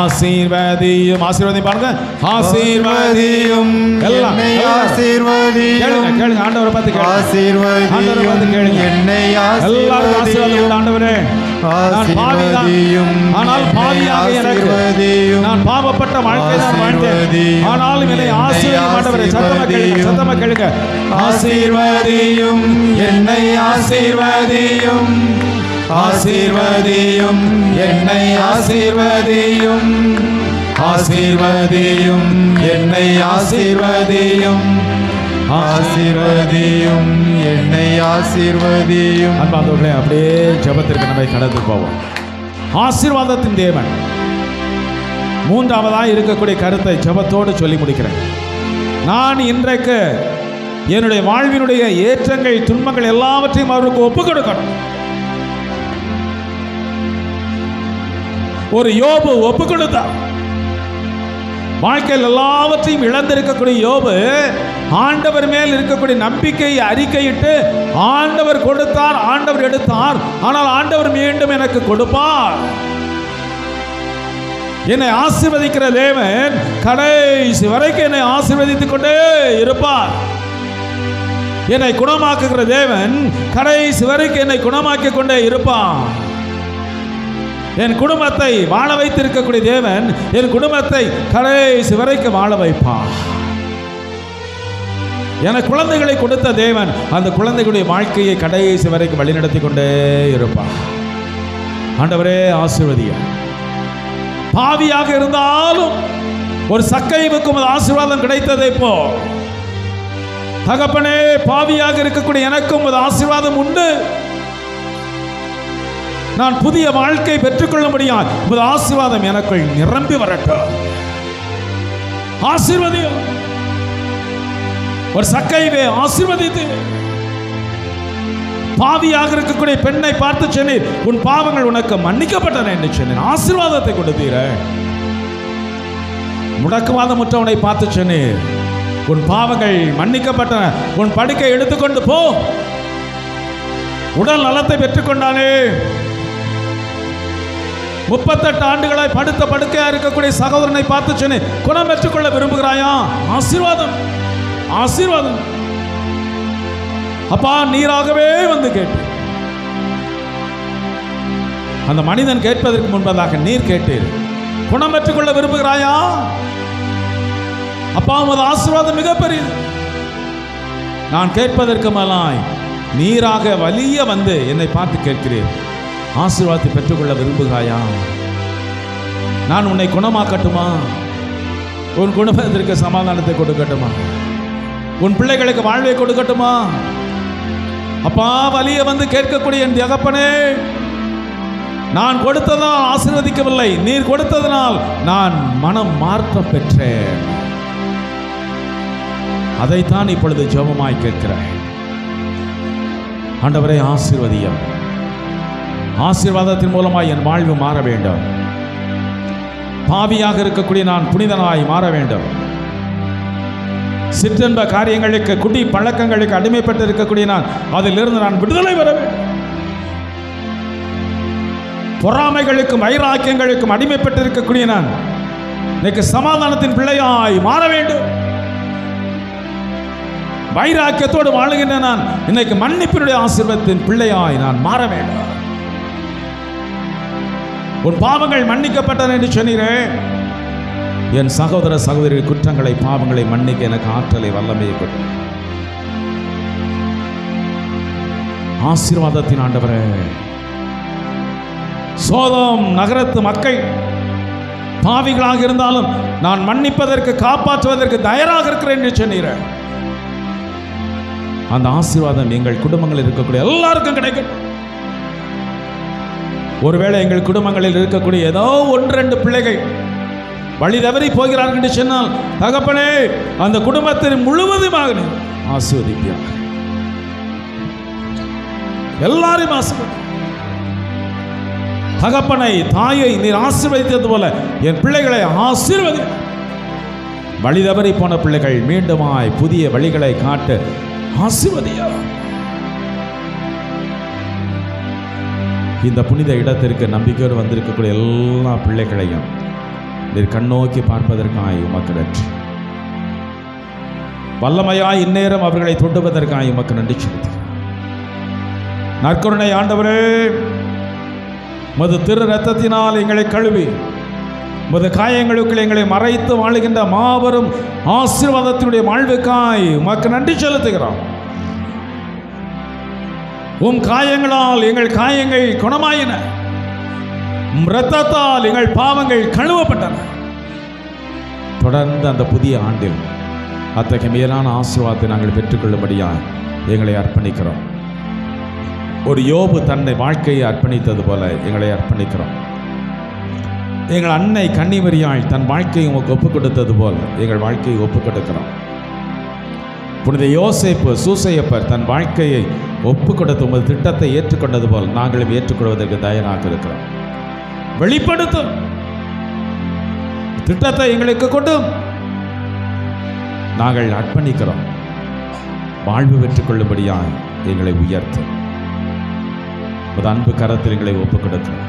ஆசீர்வதியும். ஆசீர்வதியும். பாருங்க. ஆசீர்வதியும். எல்லாம் ஆசீர்வதியும். கேளுங்க, ஆண்டவரை பார்த்து கேளுங்க. ஆசீர்வதியும் என்னை ஆசீர்வதியும். ஆண்டவரே, நான் பாவிதான், ஆனால் பாவியாக எனக்கு நான் பாவப்பட்ட வாழ்க்கை தான் வாழ்ந்தேன். ஆனாலும் என்னை ஆசீர்வதியும் ஆண்டவரே. சத்தமா கேளுங்க, சத்தமா கேளுங்க. ஆசீர்வதியும் என்னை ஆசீர்வதியும், ஆசீர்வதியும் என்னை ஆசீர்வதியும், ஆசீர்வதியும் என்னை ஆசீர்வதியும், ஆசீர்வதியும் என்னை ஆசீர்வதியும். அன்பானவர்களே, அப்படியே ஜெபத்திற்கு நம்மை கடந்து போவோம். ஆசீர்வாதத்தின் தேவன். மூன்றாவதாக இருக்கக்கூடிய கருத்தை ஜெபத்தோடு சொல்லி முடிக்கிறேன். நான் இன்றைக்கு என்னுடைய வாழ்வினுடைய ஏற்றங்கள் துன்பங்கள் எல்லாவற்றையும் அவருக்கு ஒப்புக் கொடுக்கணும். ஒரு யோபு ஒப்பு கொடுத்தார். வாழ்க்கையில் எல்லாவற்றையும் இழந்திருக்கக்கூடிய யோபு ஆண்டவர் மேல் இருக்கக்கூடிய நம்பிக்கையை அறிக்கையிட்டு, ஆண்டவர் கொடுத்தார், ஆண்டவர் எடுத்தார், ஆனால் ஆண்டவர் மீண்டும் எனக்கு கொடுப்பார். என்னை ஆசீர்வதிக்கிற தேவன் கடைசி வரைக்கும் என்னை ஆசீர்வதித்துக் கொண்டே இருப்பார். என்னை குணமாக்குகிற தேவன் கடைசி வரைக்கும் என்னை குணமாக்கிக் கொண்டே இருப்பார். என் குடும்பத்தை வாழ வைத்திருக்கக்கூடிய தேவன் என் குடும்பத்தை கடைசி வரைக்கும் வாழ வைப்பார். எனக்கு குழந்தைகளை கொடுத்த தேவன் அந்த குழந்தைகளுடைய வாழ்க்கையை கடைசி வரைக்கும் வழிநடத்தி கொண்டே இருப்பார். ஆண்டவரே ஆசீர்வதிய. பாவியாக இருந்தாலும் ஒரு சக்கைவுக்கும் ஆசீர்வாதம் கிடைத்ததை போ தகப்பனே, பாவியாக இருக்கக்கூடிய எனக்கும் ஒரு ஆசீர்வாதம் உண்டு. நான் புதிய வாழ்க்கை பெற்றுக்கொள்ள முடியாது. உமது ஆசீர்வாதம் எனக்குள் நிரம்பி வரட்டும். ஆசீர்வதியும். ஒரு சக்கைவே ஆசீர்வதித்து. பாவியாக இருக்கக்கூடிய பெண்ணை பார்த்து சொன்னீர், உன் பாவங்கள் உனக்கு மன்னிக்கப்பட்டன என்று சொன்னேன். ஆசீர்வாதத்தை கொடுத்தீர. முடக்குவாதமுற்றவனை பார்த்து சொன்னீர், உன் பாவங்கள் மன்னிக்கப்பட்டன, உன் படுக்கை எடுத்துக்கொண்டு போ. உடல் நலத்தை பெற்றுக்கொண்டானே. 38 ஆண்டுகளாய் படுத்த படுக்கையா இருக்கக்கூடிய சகோதரனை பார்த்து சொன்னேன், குணம் பெற்றுக்கொள்ள விரும்புகிறாயா? ஆசீர்வாதம், ஆசீர்வாதம். அப்பா, நீராகவே வந்து கேட்டு. அந்த மனிதன் கேட்பதற்கு முன்பதாக நீர் கேட்டீர், குணம் பெற்றுக்கொள்ள விரும்புகிறாயா? அப்பா, உமது ஆசீர்வாதம் மிகப்பெரியது. நான் கேட்பதற்கு மேலாய் நீராக வலிய வந்து என்னை பார்த்து கேட்கிறேன், ஆசீர்வாதத்தை பெற்றுக்கொள்ள விரும்புகிறாயா? நான் உன்னை குணமாக்கட்டுமா? உன் குடும்பத்திற்கு சமாதானத்தை கொடுக்கட்டுமா? உன் பிள்ளைகளுக்கு வாழ்வை கொடுக்கட்டுமா? அப்பா, வலிய வந்து கேட்கக்கூடிய என் தகப்பனே, நான் கொடுத்ததால் ஆசீர்வதிக்கவில்லை, நீர் கொடுத்ததனால் நான் மனம் மாற்றம் பெற்றேன். அதைத்தான் இப்பொழுது ஜெபமாய் கேட்கிறேன். ஆண்டவரே ஆசீர்வதியும். ஆசீர்வாதத்தின் மூலமாய் என் வாழ்வு மாற வேண்டும். பாவியாக இருக்கக்கூடிய நான் புனிதனாய் மாற வேண்டும். சிற்றன்ப காரியங்களுக்கு, குடி பழக்கங்களுக்கு அடிமைப்பட்டு இருக்கக்கூடிய நான் அதிலிருந்து நான் விடுதலை வர வேண்டும். பொறாமைகளுக்கும் வைராக்கியங்களுக்கும் அடிமைப்பட்டிருக்கக்கூடிய நான் இன்னைக்கு சமாதானத்தின் பிள்ளையாய் மாற வேண்டும். வைராக்கியத்தோடு வாழுகின்ற நான் இன்னைக்கு மன்னிப்பினுடைய ஆசீர்வாதத்தின் பிள்ளையாய் நான் மாற வேண்டும். உன் பாவங்கள் மன்னிக்கப்பட்டன என்று சொன்னீரேன். என் சகோதர சகோதரி குற்றங்களை பாவங்களை மன்னிக்க எனக்கு ஆற்றலை வல்லமையை கொடு. ஆசீர்வாதத்தின் ஆண்டவரே, சோதோம் நகரத்து மக்கள் பாவிகளாக இருந்தாலும் நான் மன்னிப்பதற்கு காப்பாற்றுவதற்கு தயாராக இருக்கிறேன் என்று சொன்னீரேன். அந்த ஆசீர்வாதம் எங்கள் குடும்பங்களில் இருக்கக்கூடிய எல்லாருக்கும் கிடைக்கும். ஒருவேளை எங்கள் குடும்பங்களில் இருக்கக்கூடிய ஏதோ 1-2 பிள்ளைகள் வழி தவறி போகிறார்கள் என்று சொன்னால், தகப்பனே அந்த குடும்பத்தின் முழுவதுமாக ஆசீர்வதிப்பார். எல்லாரையும் ஆசீர்வதி. தகப்பனை தாயை நீர் ஆசீர்வதித்தது போல என் பிள்ளைகளை ஆசீர்வதி. வழி தவறி போன பிள்ளைகள் மீண்டுமாய் புதிய வழிகளை காட்டு ஆசீர்வதியா. இந்த புனித இடத்திற்கு நம்பிக்கையோடு வந்திருக்கக்கூடிய எல்லா பிள்ளைகளையும் நீர் கண்ணோக்கி பார்ப்பதற்காய் உமக்கு நன்றி. வல்லமையாய் இந்நேரம் அவர்களை தொடுவதற்காய் உமக்கு நன்றி செலுத்து. நற்கருணை ஆண்டவரே, மது திரு ரத்தத்தினால் எங்களை கழுவி மது காயங்களுக்குள் எங்களை மறைத்து வாழுகின்ற மாபெரும் ஆசீர்வாதத்தினுடைய வாழ்வுக்காய் உமக்கு நன்றி செலுத்துகிறோம். உம் காயங்களால் எங்கள் காயங்கள் குணமாயின, இரத்தத்தால் எங்கள் பாவங்கள் கழுவப்பட்டன. தொடர்ந்து அந்த புதிய ஆண்டில் அத்தகைய மேலான ஆசீர்வாதத்தை நாங்கள் பெற்றுக்கொள்ளும்படியா எங்களை அர்ப்பணிக்கிறோம். ஒரு யோபு தன்னை வாழ்க்கையை அர்ப்பணித்தது போல எங்களை அர்ப்பணிக்கிறோம். எங்கள் அன்னை கன்னிமரியாள் தன் வாழ்க்கையை உமக்கு ஒப்புக் கொடுத்தது போல் எங்கள் வாழ்க்கையை ஒப்புக் கொடுக்கிறோம். புனித யோசேப்பு சூசையப்பர் தன் வாழ்க்கையை ஒப்புக் கொடுத்து உமது திட்டத்தை ஏற்றுக்கொண்டது போல் நாங்களும் ஏற்றுக்கொள்வதற்கு தயாராக இருக்கிறோம். வெளிப்படுத்தும் திட்டத்தை எங்களுக்கு கொண்டும் நாங்கள் அர்ப்பணிக்கிறோம். வாழ்வு பெற்றுக்கொள்ளும்படியாய் எங்களை உயர்த்தும். உமது அன்பு கரத்தில் எங்களை ஒப்புக் கொடுக்கிறோம்.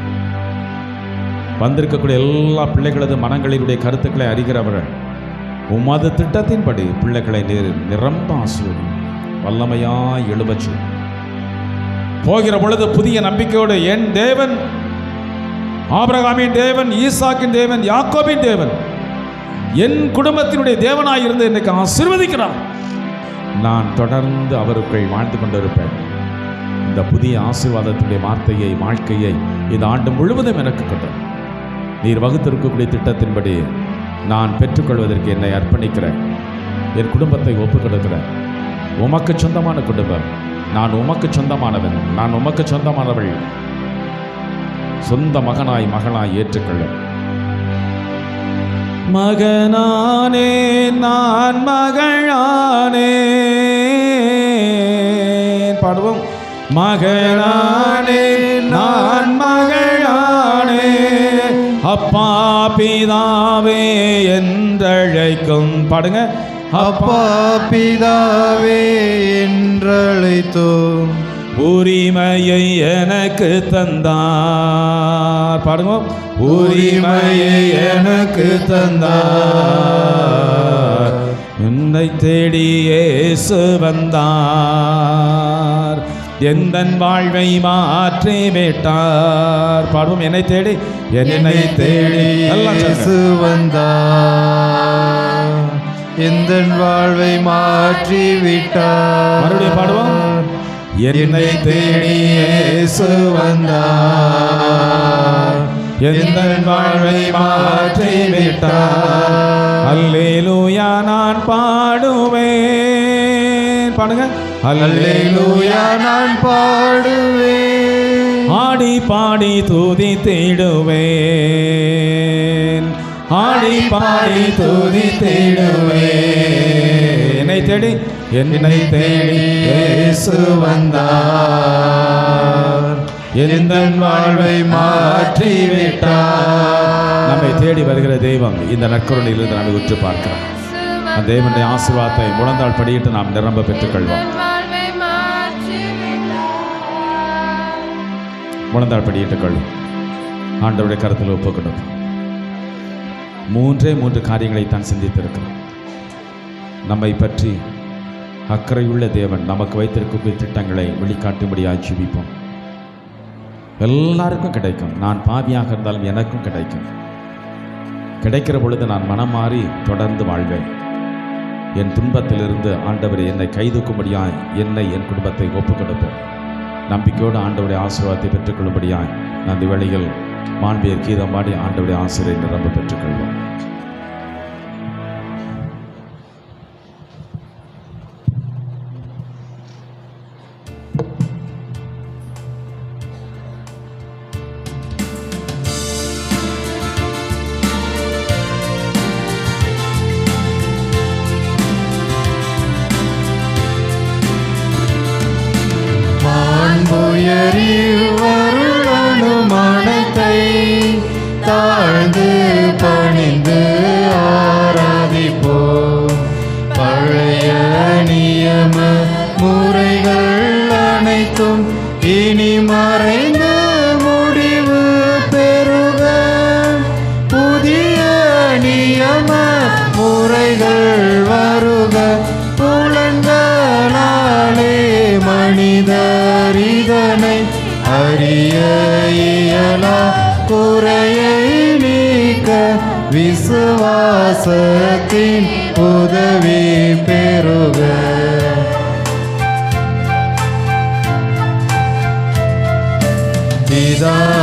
வந்திருக்கக்கூடிய எல்லா பிள்ளைகளது மனங்களினுடைய கருத்துக்களை அறிகிறவர்கள் உமது திட்டத்தின்படி பிள்ளைகளை நிரம்ப ஆசீர்வதி. வல்லமையாய் எழுபச்சு போகிற பொழுது புதிய நம்பிக்கையோடு என் தேவன் ஆபிரகாமின் தேவன், ஈசாக்கின் தேவன், யாக்கோபின் தேவன் என் குடும்பத்தினுடைய தேவனாய் இருந்து இன்னைக்கு ஆசீர்வதிக்கிறார். நான் தொடர்ந்து அவருக்குள் வாழ்ந்து கொண்டிருப்பேன். இந்த புதிய ஆசீர்வாதத்தினுடைய வார்த்தையை வாழ்க்கையை இந்த ஆண்டு முழுவதும் எனக்கு கொண்டு நீர் வகுத்திருக்கக்கூடிய திட்டத்தின்படி நான் பெற்றுக்கொள்வதற்கு என்னை அர்ப்பணிக்கிறேன். என் குடும்பத்தை ஒப்புக் கொடுக்கிறேன். உமக்கு சொந்தமான குடும்பம். நான் உமக்கு சொந்தமானவன், நான் உமக்கு சொந்தமானவள். சொந்த மகனாய் மகளாய் ஏற்றுக்கொள்ள. மகனானே நான் மகளானே பாடுவோம். மகனானே நான் மகளானே, அப்பா பிதாவே என்றழைக்கும். பாடுங்க. அப்பா பிதாவே என்றழைத்தோம், உரிமையை எனக்கு தந்தார். பாடுங்க. உரிமையை எனக்கு தந்தார், என்னை தேடி இயேசு வந்தார், எந்தன் வாழ்வை மாற்றி விட்டார். பாடுவோம். என்னை தேடி இயேசு வந்தார், எந்தன் வாழ்வை மாற்றி விட்டார். மறுபடியும் பாடுவோம். என்னை தேடி இயேசு வந்தார், எந்தன் வாழ்வை மாற்றி விட்டார். அல்லேலூயா நான் பாடுவேன். பாடுங்க. அல்லேலூயா நான் பாடுவேன், ஆடி பாடி துதி தேடுவேன், ஆடி பாடி துதி தேடுவேன். என்னை தேடி இயேசு வந்தார், எந்தன் வாழ்வை மாற்றி விட்டார். நம்மை தேடி வருகிற தெய்வம் இந்த நற்கருணையிலிருந்து நாம் உற்று பார்க்கிறோம். அந்த தேவனுடைய ஆசீர்வாதத்தை முழந்தாள் படியிட்டு நாம் நிரம்ப பெற்றுக்கொள்வோம். முழந்தாள் படியிட்டுக் கொள்வோம். ஆண்டவருடைய கருத்தில் ஒப்புக் கொடுப்போம். மூன்று காரியங்களை தான் சிந்தித்திருக்கிறோம். நம்மை பற்றி அக்கறையுள்ள தேவன் நமக்கு வைத்திருக்கக்கூடிய திட்டங்களை வெளிக்காட்டும்படியாக ஜெபிப்போம். எல்லாருக்கும் கிடைக்கும். நான் பாவியாக இருந்தாலும் எனக்கும் கிடைக்கும். கிடைக்கிற பொழுது நான் மனம் மாறி தொடர்ந்து வாழ்வேன். என் துன்பத்திலிருந்து ஆண்டவரை என்னை கைதூக்கும்படியாய் என்னை என் குடும்பத்தை ஒப்புக் கொடுப்பேன். நம்பிக்கையோடு ஆண்டவருடைய ஆசீர்வாதத்தை பெற்றுக்கொள்ளும்படியாய் நான் இந்த வேளையில் மாண்பியர் கீதம் பாடி ஆண்டவருடைய ஆசீர்வாதத்தை நிரம்ப பெற்றுக்கொள்வோம். மனத்தை தாழ்ந்து பணிந்து ஆராதிப்போம். பழைய நியம முறைகள் அனைத்தும் இனி மறைந்து முடிவு பெறுக. புதிய நியம முறைகள் வருக. புலன்களாலே மனிதர் இதனை அறிய இயலா. குறையை நீக்க விசுவாசத்தின் உதவி பெறுக.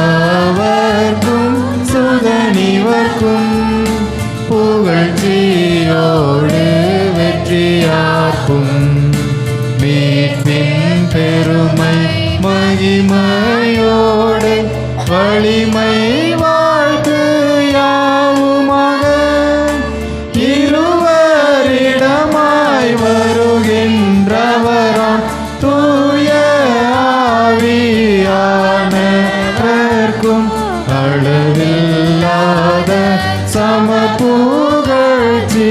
பிதாவர்க்கும் சுதனிவர்க்கும் புகழ்ச்சியோடு வெற்றியார்க்கும் மீட்பின் பெருமை மகிமையோடு வலிமை வாழ்த்து யாவுமாக. இருவரிடமாய் வருகின்றவராம் தூய ஆவியானவர்க்கும் அளவில்லாத சமபுகழ்ச்சி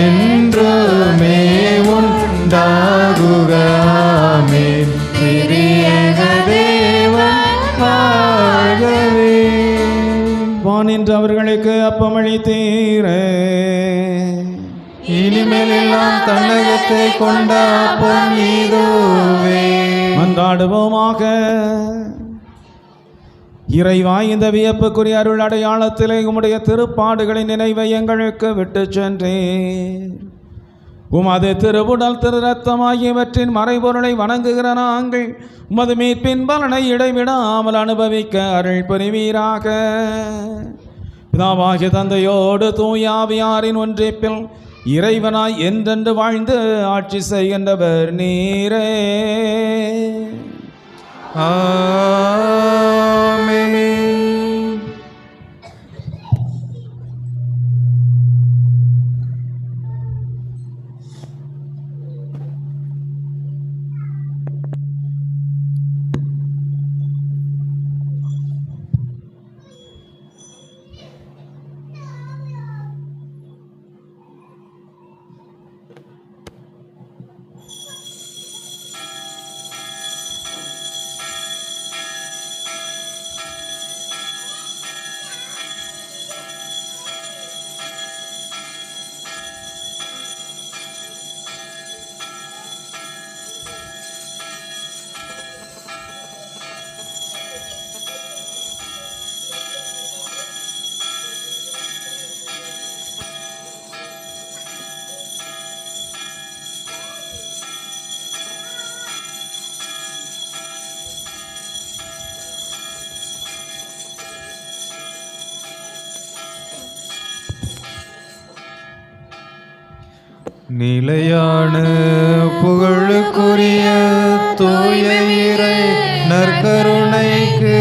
என்றுமே உண்டாகுக. ஆமென். திரியேக தேவன் வாழ்கவே. வானின்று அவர்களுக்கு அப்பமளித்தீரே. இனிமேல் எல்லாம் தன்னகத்தை கொண்ட அப்பம் இதுவே. மன்றாடுவோமாக. இறைவா, இந்த வியப்புக்குரிய அருள் அடையாளத்திலே உம்முடைய திருப்பாடுகளின் நினைவை எங்களுக்கு விட்டு சென்றேன். உமது திருவுடல் திரு ரத்தம் ஆகியவற்றின் மறைபொருளை வணங்குகிற நாங்கள் உமது மீட்பின் பலனை இடைவிடாமல் அனுபவிக்க அருள் புரிவீராக. பிதாவாகிய தந்தையோடு தூயாவியாரின் ஒன்றிப்பில் இறைவனாய் என்றென்று வாழ்ந்து ஆட்சி செய்கின்றவர் நீரே. ஆமென். நிலையான புகழுக்குரிய தூய இறை நற்கருணைக்கு